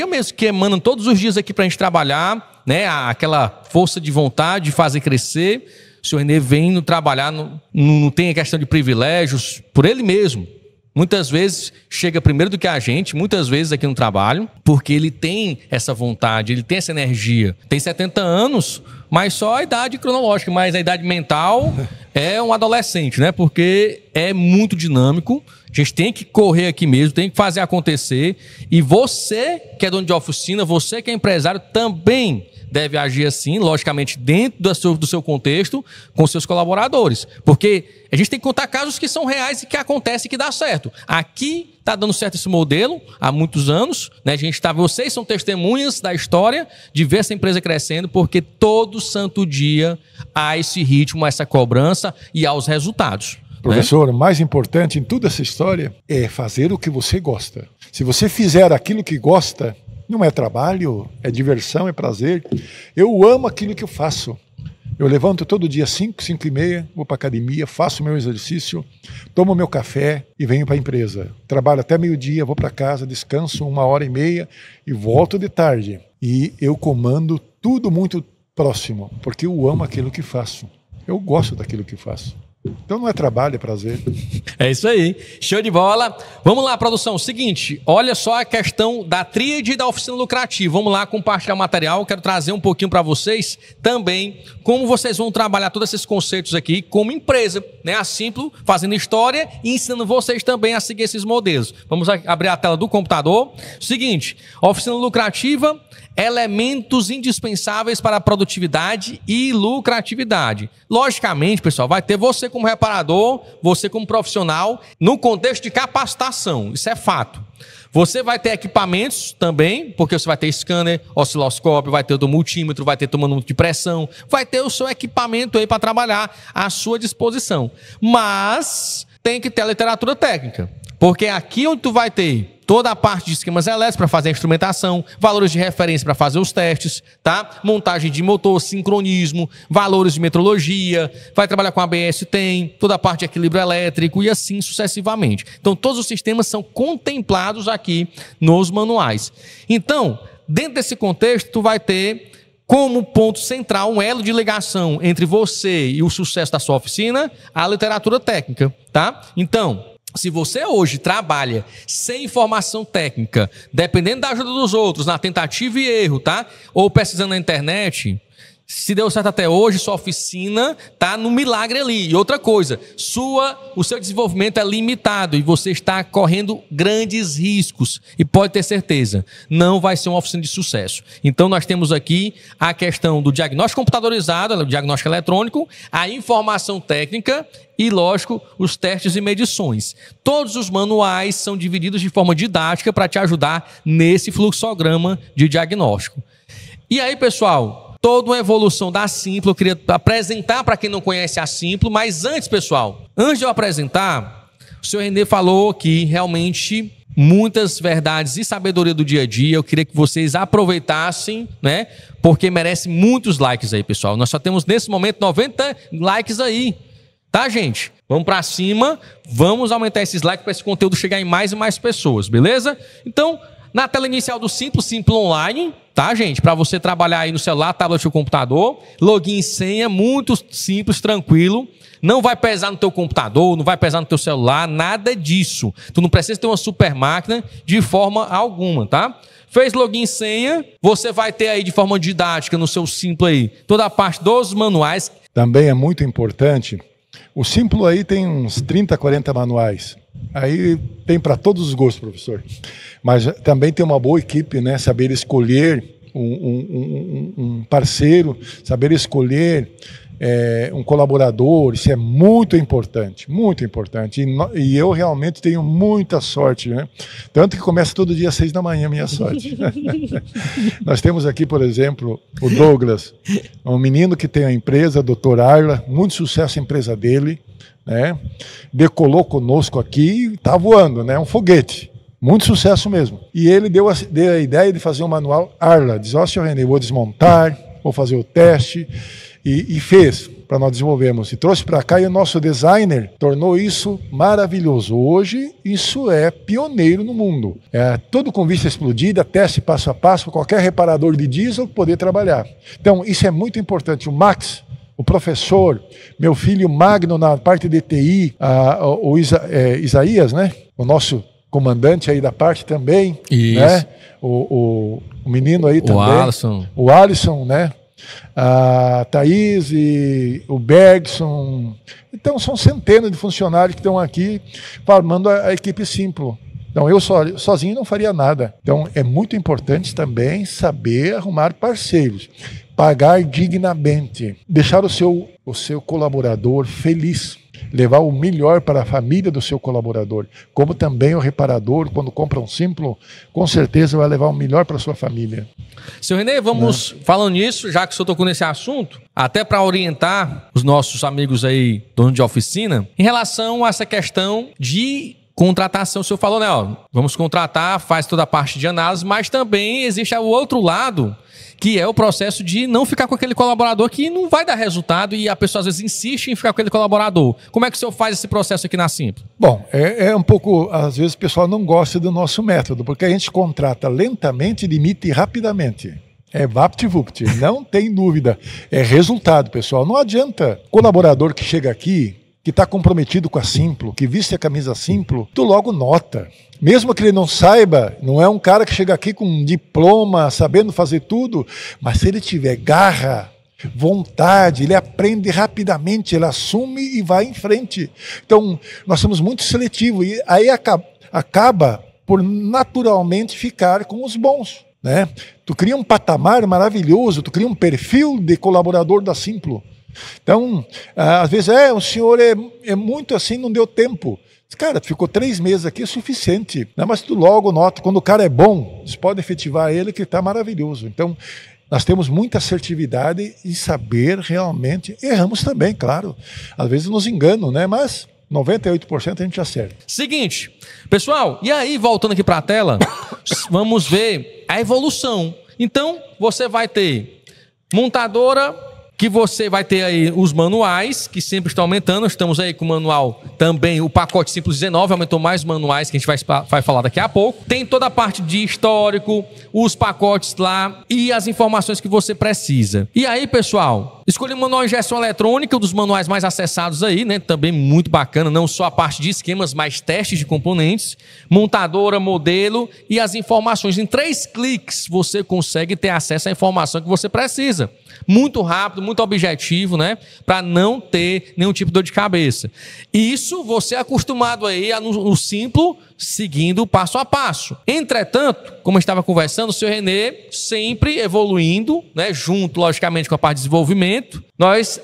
Speaker 1: mesmo que emana todos os dias aqui para a gente trabalhar, né, aquela força de vontade de fazer crescer, o senhor Renê vem trabalhar, não tem a questão de privilégios, por ele mesmo. Muitas vezes chega primeiro do que a gente, muitas vezes aqui no trabalho, porque ele tem essa vontade, ele tem essa energia. Tem 70 anos, mas só a idade cronológica, mas a idade mental é um adolescente, né? Porque é muito dinâmico, a gente tem que correr aqui mesmo, tem que fazer acontecer. E você que é dono de oficina, você que é empresário, também deve agir assim, logicamente dentro do seu contexto, com seus colaboradores. Porque a gente tem que contar casos que são reais e que acontecem e que dá certo. Aqui está dando certo esse modelo há muitos anos, né? Vocês são testemunhas da história de ver essa empresa crescendo, porque todo santo dia há esse ritmo, essa cobrança e há os resultados.
Speaker 2: Professor, o mais importante em toda essa história é fazer o que você gosta. Se você fizer aquilo que gosta, não é trabalho, é diversão, é prazer. Eu amo aquilo que eu faço. Eu levanto todo dia 5, 5 e meia, vou para a academia, faço meu exercício, tomo meu café e venho para a empresa. Trabalho até meio-dia, vou para casa, descanso 1h30 e volto de tarde. E eu comando tudo muito próximo, porque eu amo aquilo que faço. Eu gosto daquilo que faço. Então não é trabalho, é prazer.
Speaker 1: É isso aí, show de bola. Vamos lá, produção, seguinte, olha só a questão da tríade da oficina lucrativa. Vamos lá compartilhar o material, quero trazer um pouquinho para vocês também como vocês vão trabalhar todos esses conceitos aqui como empresa, né? A Simplo fazendo história e ensinando vocês também a seguir esses modelos. Vamos abrir a tela do computador. Seguinte, oficina lucrativa, elementos indispensáveis para a produtividade e lucratividade. Logicamente, pessoal, vai ter você como reparador, você como profissional, no contexto de capacitação, isso é fato. Você vai ter equipamentos também, porque você vai ter scanner, osciloscópio, vai ter o multímetro, vai ter tomando de pressão, vai ter o seu equipamento aí para trabalhar à sua disposição. Mas tem que ter a literatura técnica, porque aqui onde tu vai ter toda a parte de esquemas elétricos para fazer a instrumentação, valores de referência para fazer os testes, tá? Montagem de motor, sincronismo, valores de metrologia, vai trabalhar com ABS, tem toda a parte de equilíbrio elétrico e assim sucessivamente. Então, todos os sistemas são contemplados aqui nos manuais. Então, dentro desse contexto, tu vai ter como ponto central um elo de ligação entre você e o sucesso da sua oficina, a literatura técnica, tá? Então, se você hoje trabalha sem informação técnica, dependendo da ajuda dos outros, na tentativa e erro, tá? Ou pesquisando na internet, se deu certo até hoje, sua oficina está no milagre ali. E outra coisa, o seu desenvolvimento é limitado e você está correndo grandes riscos. E pode ter certeza, não vai ser uma oficina de sucesso. Então nós temos aqui a questão do diagnóstico computadorizado, o diagnóstico eletrônico, a informação técnica e, lógico, os testes e medições. Todos os manuais são divididos de forma didática para te ajudar nesse fluxograma de diagnóstico. E aí, pessoal, toda uma evolução da Simplo. Eu queria apresentar para quem não conhece a Simplo, mas antes, pessoal, antes de eu apresentar, o senhor Renê falou aqui realmente muitas verdades e sabedoria do dia a dia. Eu queria que vocês aproveitassem, né? Porque merece muitos likes aí, pessoal. Nós só temos nesse momento 90 likes aí, tá, gente? Vamos para cima, vamos aumentar esses likes para esse conteúdo chegar em mais e mais pessoas, beleza? Então, na tela inicial do Simplo Online, tá, gente? Para você trabalhar aí no celular, tablet ou computador, login e senha, muito simples, tranquilo. Não vai pesar no teu computador, não vai pesar no teu celular, nada disso. Tu não precisa ter uma super máquina de forma alguma, tá? Fez login e senha, você vai ter aí de forma didática no seu Simplo aí toda a parte dos manuais.
Speaker 2: Também é muito importante, o Simplo aí tem uns 30, 40 manuais. Aí tem para todos os gostos, professor. Mas também tem uma boa equipe, né? Saber escolher um parceiro, saber escolher um colaborador, isso é muito importante, muito importante. E eu realmente tenho muita sorte, né? Tanto que começa todo dia às 6 da manhã, minha sorte. Nós temos aqui, por exemplo, o Douglas, um menino que tem a empresa, a Dr. Arla, muito sucesso a empresa dele, né? Decolou conosco aqui, está voando, né? Um foguete. Muito sucesso mesmo. E ele deu a ideia de fazer um manual Arla. Diz, ó, senhor Renê, vou desmontar, vou fazer o teste. E fez, para nós desenvolvermos. E trouxe para cá e o nosso designer tornou isso maravilhoso. Hoje, isso é pioneiro no mundo. Tudo com vista explodida, teste passo a passo, para qualquer reparador de diesel poder trabalhar. Então, isso é muito importante. O Max, o professor, meu filho Magno na parte de TI, o Isaías, né? O nosso comandante aí da parte também,
Speaker 1: isso.
Speaker 2: Né? O menino aí também. O Alisson, né? A Thaís e o Bergson. Então são centenas de funcionários que estão aqui formando a equipe Simplo. Então eu sozinho não faria nada. Então é muito importante também saber arrumar parceiros, pagar dignamente, deixar o seu colaborador feliz, levar o melhor para a família do seu colaborador, como também o reparador, quando compra um Simplo, com certeza vai levar o melhor para a sua família.
Speaker 1: Seu Renê, vamos falando nisso, já que o senhor tocou nesse assunto, até para orientar os nossos amigos aí, donos de oficina, em relação a essa questão de contratação. O senhor falou, né, ó, vamos contratar, faz toda a parte de análise, mas também existe o outro lado, que é o processo de não ficar com aquele colaborador que não vai dar resultado e a pessoa às vezes insiste em ficar com aquele colaborador. Como é que o senhor faz esse processo aqui na Simplo?
Speaker 2: Bom, é um pouco, às vezes o pessoal não gosta do nosso método, porque a gente contrata lentamente e demite rapidamente. É vapt-vupt, não tem dúvida. É resultado, pessoal. Não adianta colaborador que chega aqui, que está comprometido com a Simplo, que veste a camisa Simplo, tu logo nota. Mesmo que ele não saiba, não é um cara que chega aqui com um diploma, sabendo fazer tudo, mas se ele tiver garra, vontade, ele aprende rapidamente, ele assume e vai em frente. Então, nós somos muito seletivos e aí acaba por naturalmente ficar com os bons, né? Tu cria um patamar maravilhoso, tu cria um perfil de colaborador da Simplo. Então, às vezes, o senhor é muito assim, não deu tempo. Cara, ficou 3 meses aqui, é suficiente. Né? Mas tu logo nota, quando o cara é bom, você pode efetivar ele que está maravilhoso. Então, nós temos muita assertividade e saber realmente. Erramos também, claro. Às vezes nos enganam, né? Mas 98% a gente acerta.
Speaker 1: Seguinte, pessoal, e aí, voltando aqui para a tela, vamos ver a evolução. Então, você vai ter montadora, que você vai ter aí os manuais, que sempre estão aumentando. Estamos aí com o manual também, o pacote Simples 19, aumentou mais manuais, que a gente vai falar daqui a pouco. Tem toda a parte de histórico, os pacotes lá e as informações que você precisa. E aí, pessoal, escolhi o manual injeção eletrônica, um dos manuais mais acessados aí, né? Também muito bacana, não só a parte de esquemas, mas testes de componentes, montadora, modelo e as informações. Em 3 cliques, você consegue ter acesso à informação que você precisa. Muito rápido, muito objetivo, né? Para não ter nenhum tipo de dor de cabeça. E isso você é acostumado aí no Simplo, seguindo passo a passo. Entretanto, como eu estava conversando, o senhor Renê sempre evoluindo, né? Junto, logicamente, com a parte de desenvolvimento, nós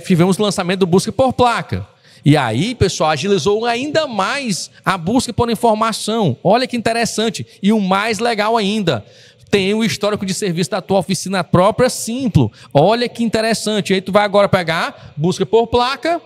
Speaker 1: tivemos o lançamento do Busca por Placa. E aí, pessoal, agilizou ainda mais a busca por informação. Olha que interessante. E o mais legal ainda, tem o histórico de serviço da tua oficina própria Simplo. Olha que interessante. Aí tu vai agora pegar, busca por placa,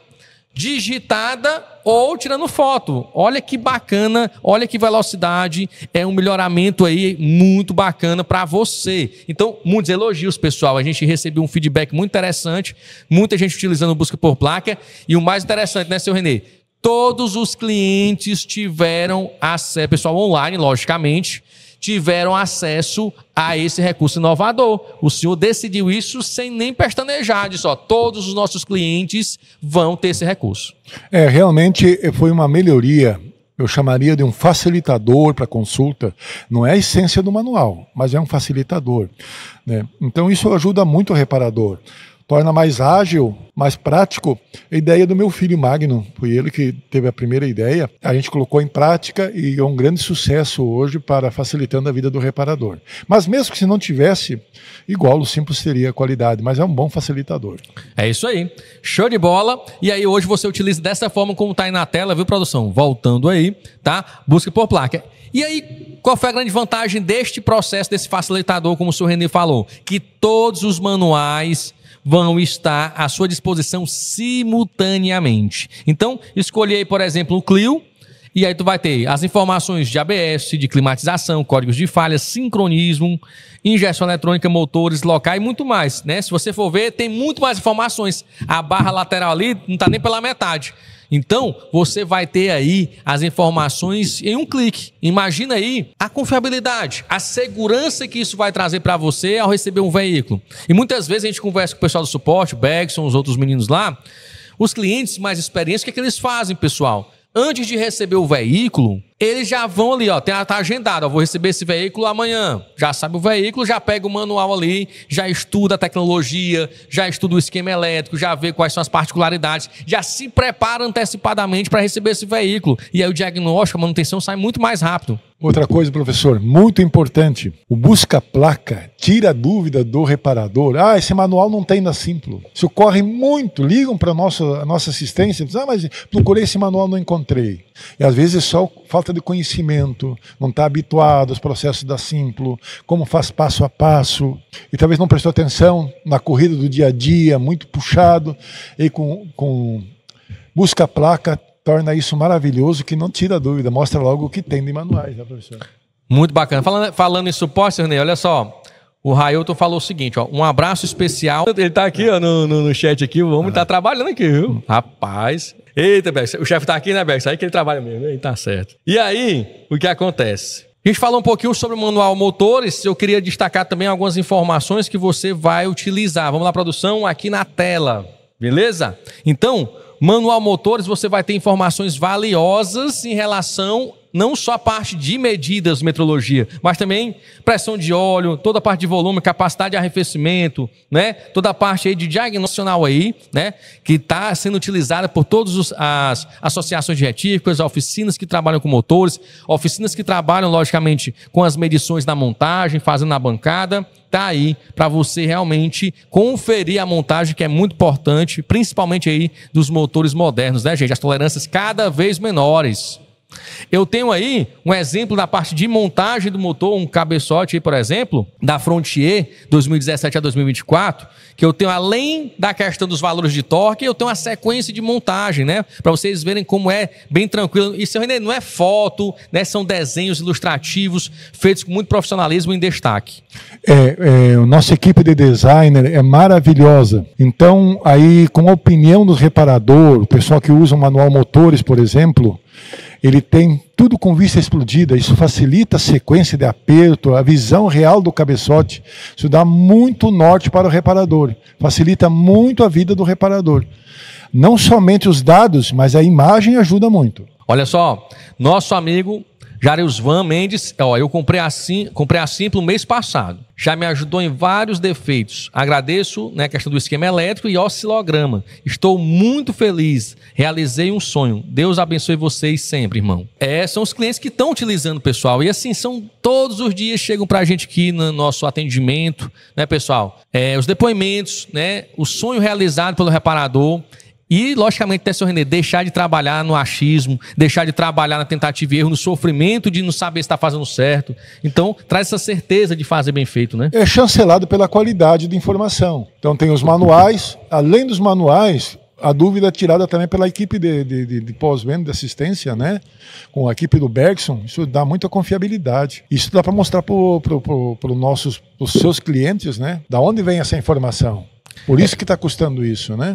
Speaker 1: digitada ou tirando foto. Olha que bacana, olha que velocidade, é um melhoramento aí muito bacana para você. Então, muitos elogios, pessoal. A gente recebeu um feedback muito interessante, muita gente utilizando busca por placa, e o mais interessante, né, seu Renê? Todos os clientes tiveram acesso, pessoal online, logicamente, tiveram acesso a esse recurso inovador. O senhor decidiu isso sem nem pestanejar, disse, ó, todos os nossos clientes vão ter esse recurso.
Speaker 2: Realmente foi uma melhoria, eu chamaria de um facilitador para consulta. Não é a essência do manual, mas é um facilitador, né? Então isso ajuda muito o reparador. Torna mais ágil, mais prático. A ideia do meu filho Magno, foi ele que teve a primeira ideia, a gente colocou em prática e é um grande sucesso hoje para facilitando a vida do reparador. Mas mesmo que se não tivesse, igual o Simples teria qualidade, mas é um bom facilitador.
Speaker 1: É isso aí, show de bola. E aí hoje você utiliza dessa forma como está aí na tela, viu, produção? Voltando aí, tá? Busca por placa. E aí, qual foi a grande vantagem deste processo, desse facilitador, como o senhor Renê falou? Que todos os manuais vão estar à sua disposição simultaneamente. Então, escolhi aí, por exemplo, o Clio, e aí tu vai ter as informações de ABS, de climatização, códigos de falha, sincronismo, injeção eletrônica, motores, locais e muito mais, né? Se você for ver, tem muito mais informações. A barra lateral ali não está nem pela metade. Então, você vai ter aí as informações em um clique. Imagina aí a confiabilidade, a segurança que isso vai trazer para você ao receber um veículo. E muitas vezes a gente conversa com o pessoal do suporte, o Bergson, os outros meninos lá, os clientes mais experientes, o que é que eles fazem, pessoal? Antes de receber o veículo, eles já vão ali, ó, tá agendado, ó, vou receber esse veículo amanhã. Já sabe o veículo, já pega o manual ali, já estuda a tecnologia, já estuda o esquema elétrico, já vê quais são as particularidades, já se prepara antecipadamente para receber esse veículo. E aí o diagnóstico, a manutenção sai muito mais rápido.
Speaker 2: Outra coisa, professor, muito importante, o busca-placa tira a dúvida do reparador. Ah, esse manual não tem na Simplo. Isso ocorre muito, ligam para a nossa assistência, dizem, mas procurei esse manual, não encontrei. E às vezes é só falta de conhecimento, não está habituado aos processos da Simplo, como faz passo a passo, e talvez não prestou atenção na corrida do dia a dia, muito puxado, e com busca-placa, torna isso maravilhoso, que não tira dúvida, mostra logo o que tem de manuais, né, professor?
Speaker 1: Muito bacana. Falando em suporte, Renê, olha só, o Railton falou o seguinte, ó, um abraço especial. Ele tá aqui, ó, no chat aqui, o homem tá trabalhando aqui, viu? Rapaz. Eita, Bex, o chefe tá aqui, né, Bex? Aí que ele trabalha mesmo, aí tá certo. E aí, o que acontece? A gente falou um pouquinho sobre o manual motores, eu queria destacar também algumas informações que você vai utilizar. Vamos lá, produção, aqui na tela, beleza? Então, manual motores, você vai ter informações valiosas em relação não só a parte de medidas, metrologia, mas também pressão de óleo, toda a parte de volume, capacidade de arrefecimento, né? Toda a parte aí de diagnóstico aí, né? Que está sendo utilizada por todas as associações de retíficas, oficinas que trabalham com motores, oficinas que trabalham, logicamente, com as medições da montagem, fazendo na bancada. Tá aí para você realmente conferir a montagem, que é muito importante, principalmente aí dos motores modernos, né, gente? As tolerâncias cada vez menores. Eu tenho aí um exemplo da parte de montagem do motor, um cabeçote aí, por exemplo, da Frontier 2017 a 2024, que eu tenho, além da questão dos valores de torque, eu tenho uma sequência de montagem, né? Para vocês verem como é bem tranquilo. Isso não é foto, né? São desenhos ilustrativos feitos com muito profissionalismo em destaque.
Speaker 2: A nossa equipe de designer é maravilhosa. Então, aí, com a opinião do reparador, o pessoal que usa o manual motores, por exemplo, ele tem tudo com vista explodida, isso facilita a sequência de aperto, a visão real do cabeçote, isso dá muito norte para o reparador, facilita muito a vida do reparador. Não somente os dados, mas a imagem ajuda muito.
Speaker 1: Olha só, nosso amigo Jarilsvan Mendes, ó, eu comprei a Simplo mês passado. Já me ajudou em vários defeitos. Agradeço, né, a questão do esquema elétrico e oscilograma. Estou muito feliz. Realizei um sonho. Deus abençoe vocês sempre, irmão. São os clientes que estão utilizando, pessoal. E assim, são todos os dias chegam pra gente aqui no nosso atendimento, né, pessoal? Os depoimentos, né, o sonho realizado pelo reparador. E, logicamente, né, senhor Renê, deixar de trabalhar no achismo, deixar de trabalhar na tentativa e erro, no sofrimento de não saber se está fazendo certo. Então, traz essa certeza de fazer bem feito, né?
Speaker 2: É chancelado pela qualidade de informação. Então, tem os manuais. Além dos manuais, a dúvida é tirada também pela equipe de pós-venda, de assistência, né? Com a equipe do Bergson. Isso dá muita confiabilidade. Isso dá para mostrar para os seus clientes, né? Da onde vem essa informação. Por isso que está custando isso, né?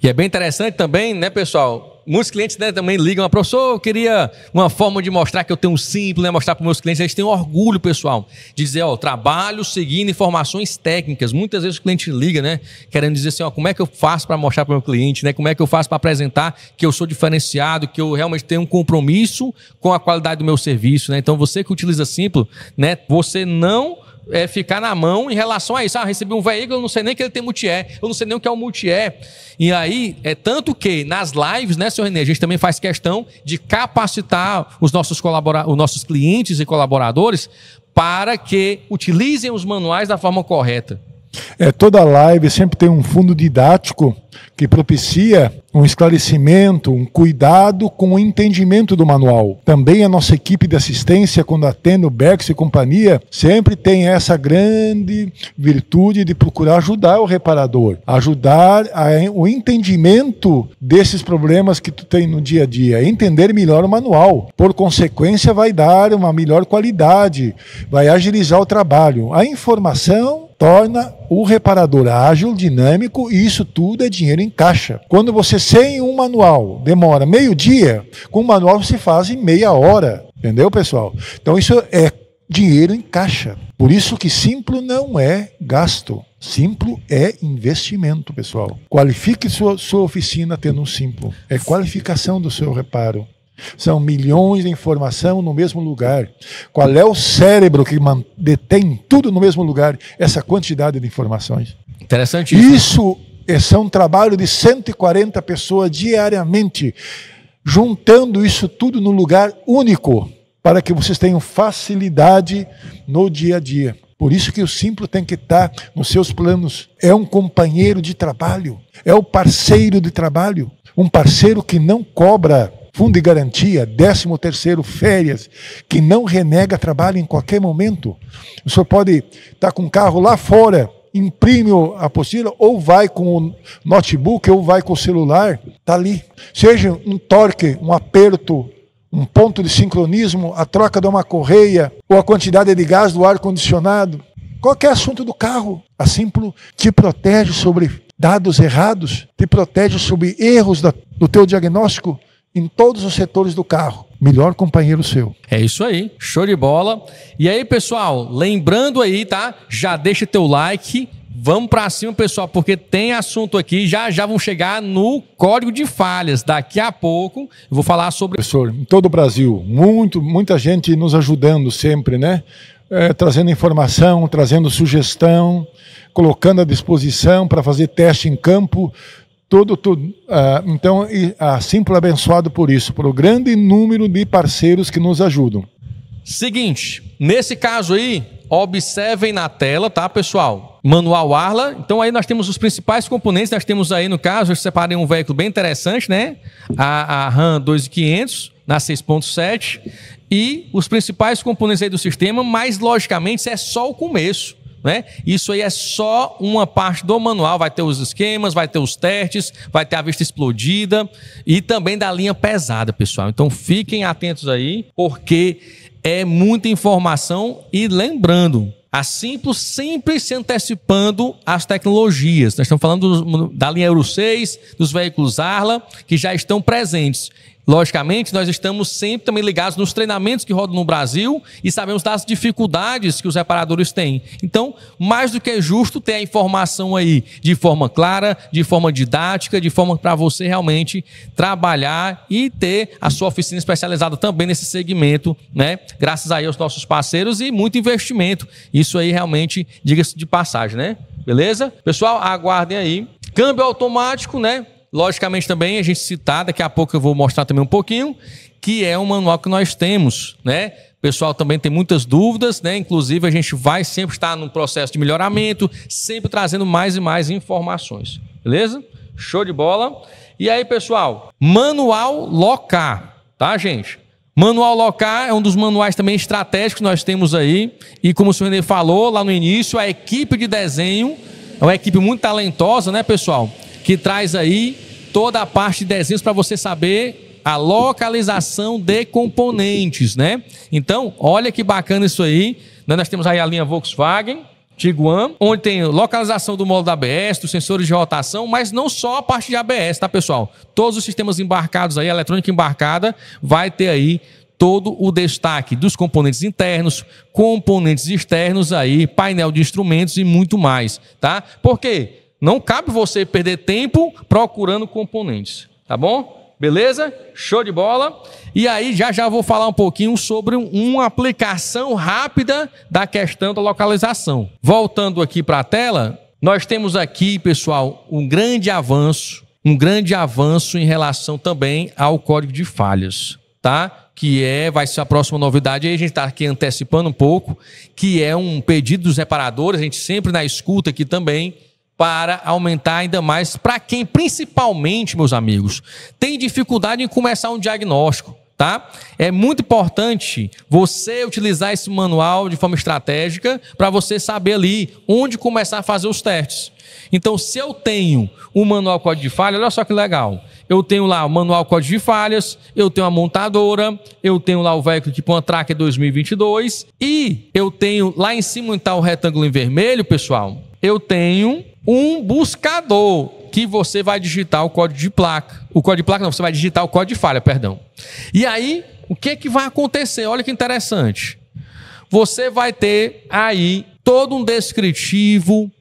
Speaker 1: E é bem interessante também, né, pessoal? Muitos clientes, né, também ligam, professor, eu queria uma forma de mostrar que eu tenho um simples, né, mostrar para os meus clientes. Eles têm orgulho, pessoal, de dizer, ó, trabalho seguindo informações técnicas. Muitas vezes o cliente liga, né, querendo dizer assim, ó, como é que eu faço para mostrar para o meu cliente, né, como é que eu faço para apresentar que eu sou diferenciado, que eu realmente tenho um compromisso com a qualidade do meu serviço, né? Então, você que utiliza Simplo, né, você não ficar na mão em relação a isso. Ah, recebi um veículo, eu não sei nem que ele tem multi-air, eu não sei nem o que é o multi-air. E aí, tanto que nas lives, né, senhor Renê, a gente também faz questão de capacitar os nossos clientes e colaboradores para que utilizem os manuais da forma correta.
Speaker 2: Toda live sempre tem um fundo didático que propicia um esclarecimento, um cuidado com o entendimento do manual. Também a nossa equipe de assistência, quando atende o Bergson e companhia, sempre tem essa grande virtude de procurar ajudar o reparador, ajudar o entendimento desses problemas que tu tem no dia a dia, entender melhor o manual. Por consequência, vai dar uma melhor qualidade, vai agilizar o trabalho. A informação torna o reparador ágil, dinâmico, e isso tudo é dinheiro em caixa. Quando você sem um manual demora meio dia, com o manual você faz em meia hora. Entendeu, pessoal? Então isso é dinheiro em caixa. Por isso que Simplo não é gasto. Simplo é investimento, pessoal. Qualifique sua oficina tendo um Simplo. É qualificação do seu reparo. São milhões de informação no mesmo lugar. Qual é o cérebro que detém tudo no mesmo lugar? Essa quantidade de informações.
Speaker 1: Interessante
Speaker 2: isso. Isso é um trabalho de 140 pessoas diariamente, juntando isso tudo num lugar único, para que vocês tenham facilidade no dia a dia. Por isso que o Simplo tem que estar nos seus planos. É um companheiro de trabalho, é o parceiro de trabalho, um parceiro que não cobra fundo de garantia, 13º, férias, que não renega trabalho em qualquer momento. O senhor pode estar com o carro lá fora, imprime a apostila, ou vai com o notebook, ou vai com o celular, está ali. Seja um torque, um aperto, um ponto de sincronismo, a troca de uma correia, ou a quantidade de gás do ar-condicionado, qualquer assunto do carro, a Simplo te protege sobre dados errados, te protege sobre erros do teu diagnóstico, em todos os setores do carro. Melhor companheiro seu.
Speaker 1: É isso aí, show de bola. E aí, pessoal, lembrando aí, tá? Já deixa teu like. Vamos pra cima, pessoal, porque tem assunto aqui. Já vão chegar no código de falhas. Daqui a pouco eu vou falar sobre...
Speaker 2: Professor, em todo o Brasil, muita gente nos ajudando sempre, né? Trazendo informação, trazendo sugestão, colocando à disposição para fazer teste em campo. Tudo. Então, a Simplo é abençoado por isso, por o grande número de parceiros que nos ajudam.
Speaker 1: Seguinte, nesse caso aí, observem na tela, tá, pessoal? Manual Arla. Então aí nós temos os principais componentes. Nós temos aí, no caso, eu separei um veículo bem interessante, né? A Ram 2500 na 6.7. E os principais componentes aí do sistema, mas logicamente isso é só o começo. Né? Isso aí é só uma parte do manual. Vai ter os esquemas, vai ter os testes, vai ter a vista explodida e também da linha pesada, pessoal. Então fiquem atentos aí, porque é muita informação. E lembrando, a Simplo sempre se antecipando às tecnologias. Nós estamos falando da linha Euro 6, dos veículos Arla, que já estão presentes. Logicamente, nós estamos sempre também ligados nos treinamentos que rodam no Brasil e sabemos das dificuldades que os reparadores têm. Então, mais do que justo ter a informação aí de forma clara, de forma didática, de forma para você realmente trabalhar e ter a sua oficina especializada também nesse segmento, né? Graças aí aos nossos parceiros e muito investimento. Isso aí realmente, diga-se de passagem, né? Beleza? Pessoal, aguardem aí. Câmbio automático, né? Logicamente também a gente citar, daqui a pouco eu vou mostrar também um pouquinho, que é um manual que nós temos, né? O pessoal também tem muitas dúvidas, né? Inclusive a gente vai sempre estar num processo de melhoramento, sempre trazendo mais e mais informações, beleza? Show de bola. E aí, pessoal, manual LOCAR, tá, gente? Manual LOCAR é um dos manuais também estratégicos que nós temos aí. E como o senhor Renê falou lá no início, a equipe de desenho é uma equipe muito talentosa, né, pessoal? Que traz aí toda a parte de desenhos para você saber a localização de componentes, né? Então, olha que bacana isso aí. Nós temos aí a linha Volkswagen, Tiguan, onde tem localização do módulo da ABS, dos sensores de rotação, mas não só a parte de ABS, tá, pessoal? Todos os sistemas embarcados aí, a eletrônica embarcada, vai ter aí todo o destaque dos componentes internos, componentes externos aí, painel de instrumentos e muito mais, tá? Por quê? Não cabe você perder tempo procurando componentes, tá bom? Beleza? Show de bola. E aí já vou falar um pouquinho sobre uma aplicação rápida da questão da localização. Voltando aqui para a tela, nós temos aqui, pessoal, um grande avanço em relação também ao código de falhas, tá? Que vai ser a próxima novidade, aí a gente está aqui antecipando um pouco, que é um pedido dos reparadores, a gente sempre na escuta aqui também, para aumentar ainda mais para quem, principalmente, meus amigos, tem dificuldade em começar um diagnóstico, tá? É muito importante você utilizar esse manual de forma estratégica para você saber ali onde começar a fazer os testes. Então, se eu tenho um manual código de falha, olha só que legal. Eu tenho lá o manual código de falhas, eu tenho a montadora, eu tenho lá o veículo tipo uma Tracker 2022 e eu tenho lá em cima onde está o retângulo em vermelho, pessoal, eu tenho um buscador que você vai digitar o código de placa. O código de placa não, você vai digitar o código de falha, perdão. E aí, o que vai acontecer? Olha que interessante. Você vai ter aí todo um descritivo,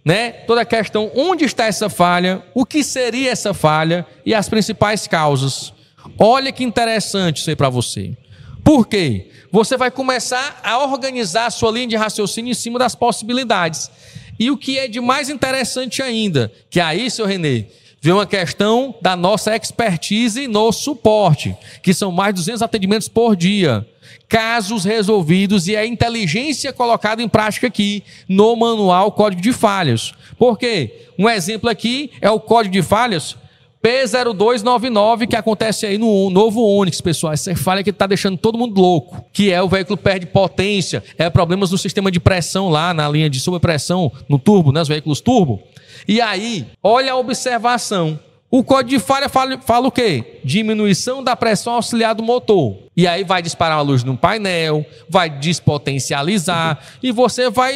Speaker 1: né? Toda a questão, onde está essa falha, o que seria essa falha e as principais causas. Olha que interessante isso aí para você. Por quê? Você vai começar a organizar a sua linha de raciocínio em cima das possibilidades. E o que é de mais interessante ainda, que aí, seu Renê, vem uma questão da nossa expertise no suporte, que são mais de 200 atendimentos por dia, casos resolvidos e a inteligência colocada em prática aqui no manual Código de Falhas. Por quê? Um exemplo aqui é o Código de Falhas P0299, que acontece aí no novo Onix, pessoal. Essa falha que está deixando todo mundo louco, que é o veículo perde potência, problemas no sistema de pressão lá, na linha de sobrepressão, no turbo, né, os veículos turbo. E aí, olha a observação. O código de falha fala o quê? Diminuição da pressão auxiliar do motor. E aí vai disparar a luz no painel, vai despotencializar, e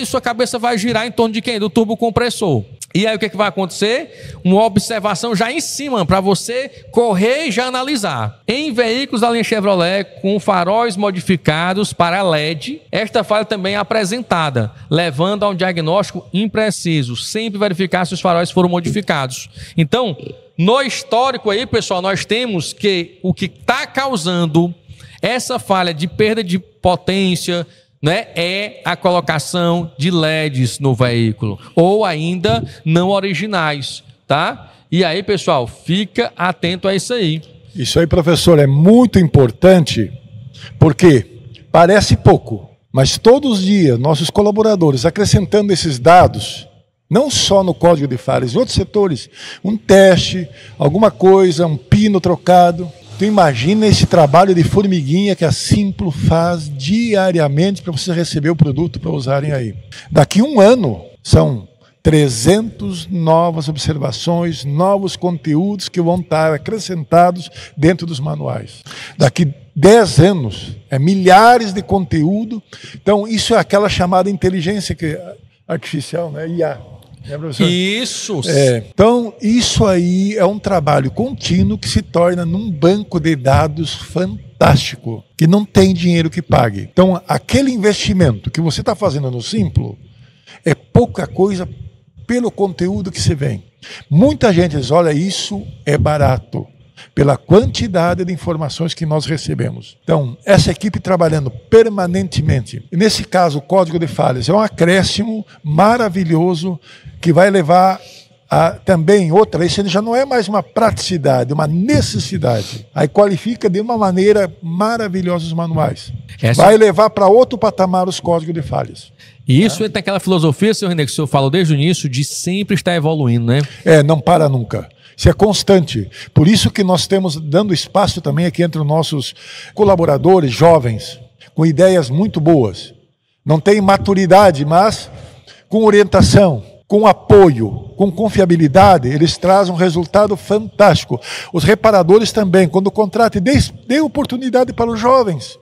Speaker 1: sua cabeça vai girar em torno de quem? Do turbocompressor. E aí o que vai acontecer? Uma observação já em cima, para você correr e já analisar. Em veículos da linha Chevrolet com faróis modificados para LED, esta falha também é apresentada, levando a um diagnóstico impreciso. Sempre verificar se os faróis foram modificados. Então, no histórico aí, pessoal, nós temos que o que está causando essa falha de perda de potência, né, é a colocação de LEDs no veículo, ou ainda não originais, tá? E aí, pessoal, fica atento a isso aí.
Speaker 2: Isso aí, professor, é muito importante, porque parece pouco, mas todos os dias nossos colaboradores acrescentando esses dados, não só no código de falhas, em outros setores, um teste, alguma coisa, um pino trocado. Tu imagina esse trabalho de formiguinha que a Simplo faz diariamente para você receber o produto para usarem aí. Daqui um ano, são 300 novas observações, novos conteúdos que vão estar acrescentados dentro dos manuais. Daqui 10 anos, milhares de conteúdo. Então, isso é aquela chamada inteligência artificial, né? IA.
Speaker 1: Isso.
Speaker 2: Então, isso aí é um trabalho contínuo que se torna num banco de dados fantástico, que não tem dinheiro que pague. Então, aquele investimento que você está fazendo no Simplo é pouca coisa pelo conteúdo que se vem. Muita gente diz, olha, isso é barato, pela quantidade de informações que nós recebemos. Então, essa equipe trabalhando permanentemente. Nesse caso, o código de falhas é um acréscimo maravilhoso que vai levar a também outra. Isso já não é mais uma praticidade, uma necessidade. Aí qualifica de uma maneira maravilhosa os manuais. Vai levar para outro patamar os códigos de falhas.
Speaker 1: E isso entra naquela filosofia, senhor Renê, que o senhor falou desde o início, de sempre estar evoluindo, né?
Speaker 2: Não para nunca. Isso é constante. Por isso que nós temos dando espaço também aqui entre os nossos colaboradores jovens, com ideias muito boas. Não tem maturidade, mas com orientação, com apoio, com confiabilidade, eles trazem um resultado fantástico. Os reparadores também, quando contratem, dê oportunidade para os jovens.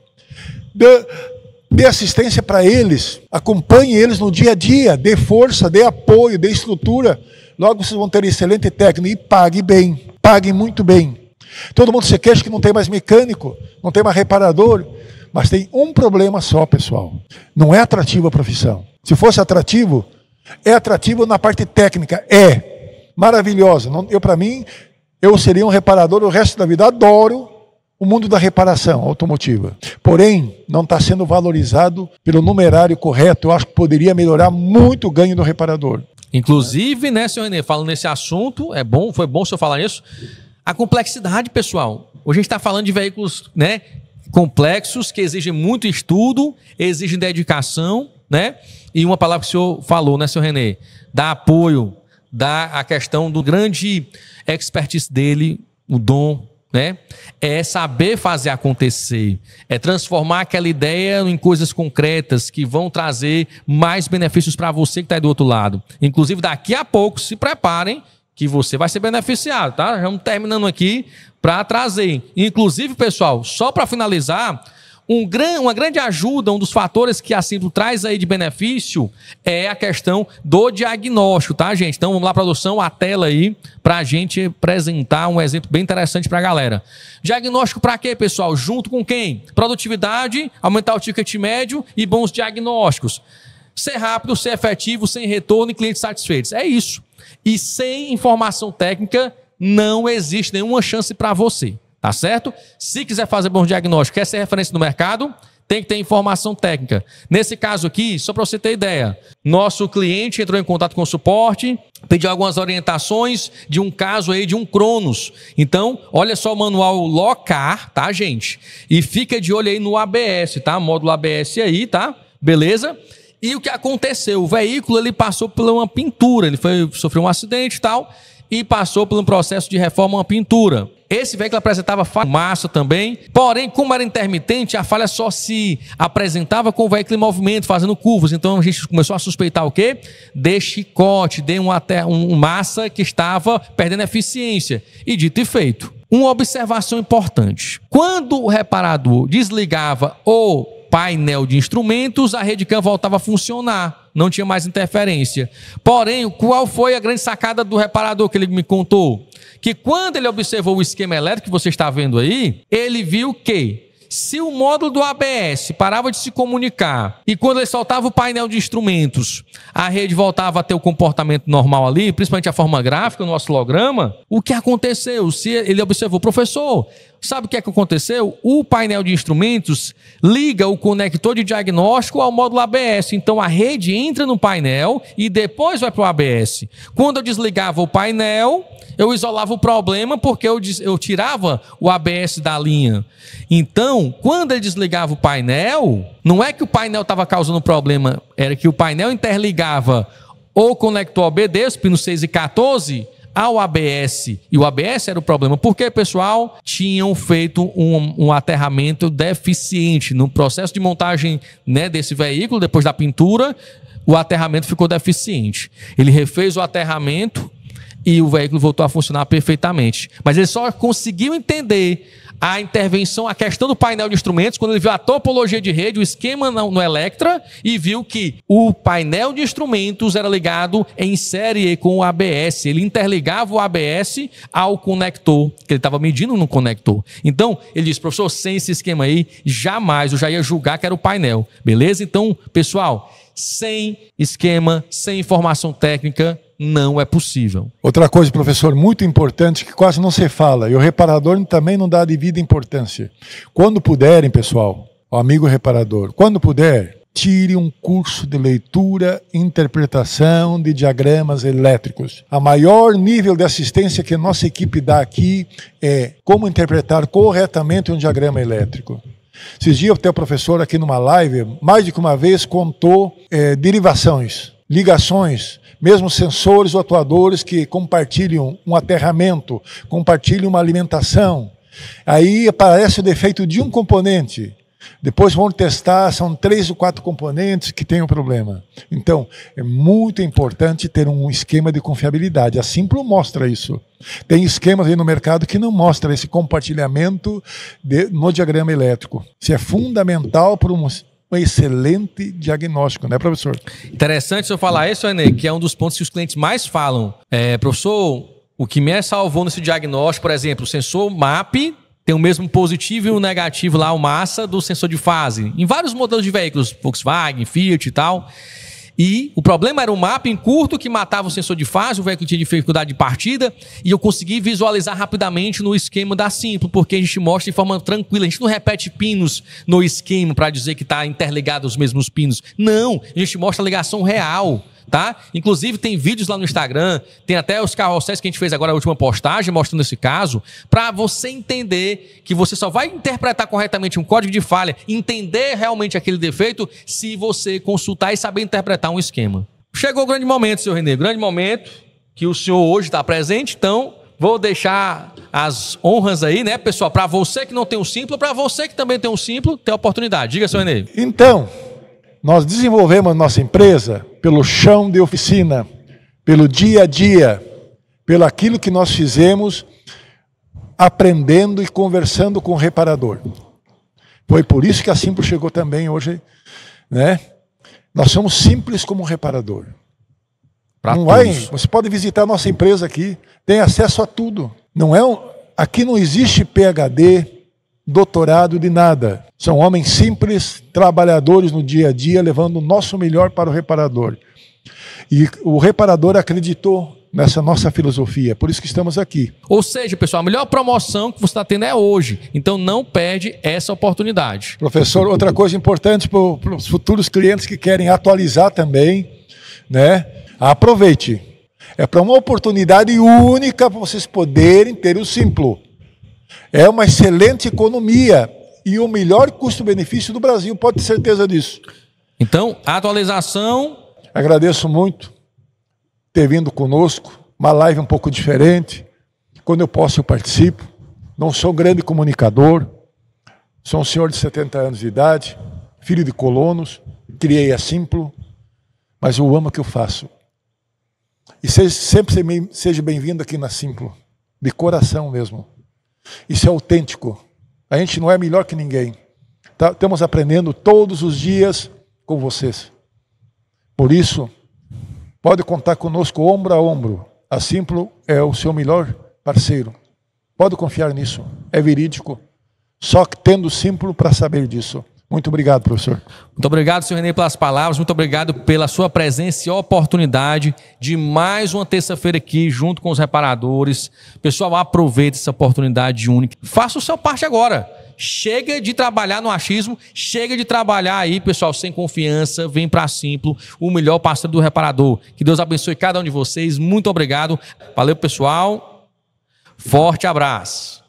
Speaker 2: Dê assistência para eles, acompanhe eles no dia a dia, dê força, dê apoio, dê estrutura. Logo vocês vão ter excelente técnico e pague bem, pague muito bem. Todo mundo se queixa que não tem mais mecânico, não tem mais reparador, mas tem um problema só, pessoal. Não é atrativo a profissão. Se fosse atrativo, é atrativo na parte técnica, é maravilhosa. Para mim, eu seria um reparador o resto da vida, adoro o mundo da reparação automotiva. Porém, não está sendo valorizado pelo numerário correto. Eu acho que poderia melhorar muito o ganho do reparador.
Speaker 1: Inclusive, né, senhor Renê, falando nesse assunto, foi bom o senhor falar isso, a complexidade, pessoal. Hoje a gente está falando de veículos, né, complexos, que exigem muito estudo, exigem dedicação, né? E uma palavra que o senhor falou, né, senhor Renê? Dá apoio, dá a questão do grande expertise dele, o dom, né? É saber fazer acontecer, é transformar aquela ideia em coisas concretas que vão trazer mais benefícios para você que está aí do outro lado. Inclusive, daqui a pouco, se preparem que você vai ser beneficiado, tá? Já vamos terminando aqui para trazer. Inclusive, pessoal, só para finalizar, uma grande ajuda, um dos fatores que a Simplo traz aí de benefício é a questão do diagnóstico, tá, gente? Então, vamos lá, produção, a tela aí, para a gente apresentar um exemplo bem interessante para a galera. Diagnóstico para quê, pessoal? Junto com quem? Produtividade, aumentar o ticket médio e bons diagnósticos. Ser rápido, ser efetivo, sem retorno e clientes satisfeitos. É isso. E sem informação técnica, não existe nenhuma chance para você. Tá certo? Se quiser fazer bom diagnóstico, quer ser referência no mercado, tem que ter informação técnica. Nesse caso aqui, só para você ter ideia, nosso cliente entrou em contato com o suporte, pediu algumas orientações de um caso aí de um Cronos. Então, olha só o manual Locar, tá, gente? E fica de olho aí no ABS, tá? Módulo ABS aí, tá? Beleza? E o que aconteceu? O veículo, ele passou por uma pintura, ele sofreu um acidente e tal, e passou por um processo de reforma, uma pintura. Esse veículo apresentava fumaça também, porém, como era intermitente, a falha só se apresentava com o veículo em movimento, fazendo curvas. Então a gente começou a suspeitar o quê? De chicote, de massa que estava perdendo eficiência. E dito e feito. Uma observação importante. Quando o reparador desligava o painel de instrumentos, a rede CAN voltava a funcionar. Não tinha mais interferência. Porém, qual foi a grande sacada do reparador que ele me contou? Que quando ele observou o esquema elétrico que você está vendo aí, ele viu que se o módulo do ABS parava de se comunicar e quando ele soltava o painel de instrumentos, a rede voltava a ter o comportamento normal ali, principalmente a forma gráfica, no oscilograma, o que aconteceu? Se ele observou, professor, sabe o que é que aconteceu? O painel de instrumentos liga o conector de diagnóstico ao módulo ABS. Então a rede entra no painel e depois vai para o ABS. Quando eu desligava o painel, eu isolava o problema porque eu tirava o ABS da linha. Então, quando ele desligava o painel, não é que o painel estava causando problema, era que o painel interligava o conector OBD, os pinos 6 e 14, ao ABS. E o ABS era o problema. Porque, pessoal, tinham feito um aterramento deficiente. No processo de montagem, né, desse veículo, depois da pintura, o aterramento ficou deficiente. Ele refez o aterramento e o veículo voltou a funcionar perfeitamente. Mas ele só conseguiu entender a intervenção, a questão do painel de instrumentos, quando ele viu a topologia de rede, o esquema no Electra, e viu que o painel de instrumentos era ligado em série com o ABS. Ele interligava o ABS ao conector, que ele estava medindo no conector. Então, ele disse, professor, sem esse esquema aí, jamais eu já ia julgar que era o painel. Beleza? Então, pessoal, sem esquema, sem informação técnica, não é possível.
Speaker 2: Outra coisa, professor, muito importante, que quase não se fala, e o reparador também não dá a devida importância. Quando puderem, pessoal, o amigo reparador, quando puder, tire um curso de leitura e interpretação de diagramas elétricos. A maior nível de assistência que a nossa equipe dá aqui é como interpretar corretamente um diagrama elétrico. Esses dias, o professor aqui numa live, mais de uma vez, contou derivações, ligações, mesmo sensores ou atuadores que compartilham um aterramento, compartilham uma alimentação. Aí aparece o defeito de um componente. Depois vão testar, são 3 ou 4 componentes que têm um problema. Então, é muito importante ter um esquema de confiabilidade. A Simplo mostra isso. Tem esquemas aí no mercado que não mostram esse compartilhamento no diagrama elétrico. Isso é fundamental para um excelente diagnóstico, né, professor?
Speaker 1: Interessante o senhor falar isso, Enê, que é um dos pontos que os clientes mais falam. Professor, o que me salvou nesse diagnóstico, por exemplo, o sensor MAP tem o mesmo positivo e o negativo lá, o massa do sensor de fase. Em vários modelos de veículos, Volkswagen, Fiat e tal. E o problema era o mapping curto que matava o sensor de fase, o veículo tinha dificuldade de partida, e eu consegui visualizar rapidamente no esquema da Simplo, porque a gente mostra de forma tranquila, a gente não repete pinos no esquema para dizer que está interligado os mesmos pinos. Não, a gente mostra a ligação real. Tá? Inclusive tem vídeos lá no Instagram, tem até os carrosséis que a gente fez agora a última postagem mostrando esse caso, para você entender que você só vai interpretar corretamente um código de falha, entender realmente aquele defeito, se você consultar e saber interpretar um esquema. Chegou o grande momento, senhor Renê, grande momento que o senhor hoje está presente, então vou deixar as honras aí, né, pessoal, para você que não tem um Simplo, para você que também tem um Simplo, tem a oportunidade. Diga, senhor Renê.
Speaker 2: Então, nós desenvolvemos a nossa empresa pelo chão de oficina, pelo dia a dia, pelo aquilo que nós fizemos, aprendendo e conversando com o reparador. Foi por isso que a Simplo chegou também hoje, né? Nós somos simples como um reparador. Não vai, você pode visitar a nossa empresa aqui, tem acesso a tudo. Aqui não existe PhD, doutorado de nada. São homens simples, trabalhadores no dia a dia, levando o nosso melhor para o reparador. E o reparador acreditou nessa nossa filosofia, por isso que estamos aqui.
Speaker 1: Ou seja, pessoal, a melhor promoção que você está tendo é hoje. Então não perde essa oportunidade.
Speaker 2: Professor, outra coisa importante para os futuros clientes que querem atualizar também, né? Aproveite. É para uma oportunidade única para vocês poderem ter o Simplo. É uma excelente economia e o melhor custo-benefício do Brasil, pode ter certeza disso.
Speaker 1: Então, a atualização...
Speaker 2: Agradeço muito ter vindo conosco, uma live um pouco diferente. Quando eu posso, eu participo. Não sou grande comunicador, sou um senhor de 70 anos de idade, filho de colonos, criei a Simplo, mas eu amo o que eu faço. E sempre seja bem-vindo aqui na Simplo, de coração mesmo. Isso é autêntico. A gente não é melhor que ninguém. Estamos aprendendo todos os dias com vocês. Por isso, pode contar conosco ombro a ombro. A Simplo é o seu melhor parceiro. Pode confiar nisso. É verídico. Só que tendo Simplo para saber disso. Muito obrigado, professor.
Speaker 1: Muito obrigado, senhor Renê, pelas palavras. Muito obrigado pela sua presença e oportunidade de mais uma terça-feira aqui, junto com os reparadores. Pessoal, aproveite essa oportunidade única. Faça o seu parte agora. Chega de trabalhar no achismo, chega de trabalhar aí, pessoal, sem confiança. Vem para Simplo, o melhor parceiro do reparador. Que Deus abençoe cada um de vocês. Muito obrigado. Valeu, pessoal. Forte abraço.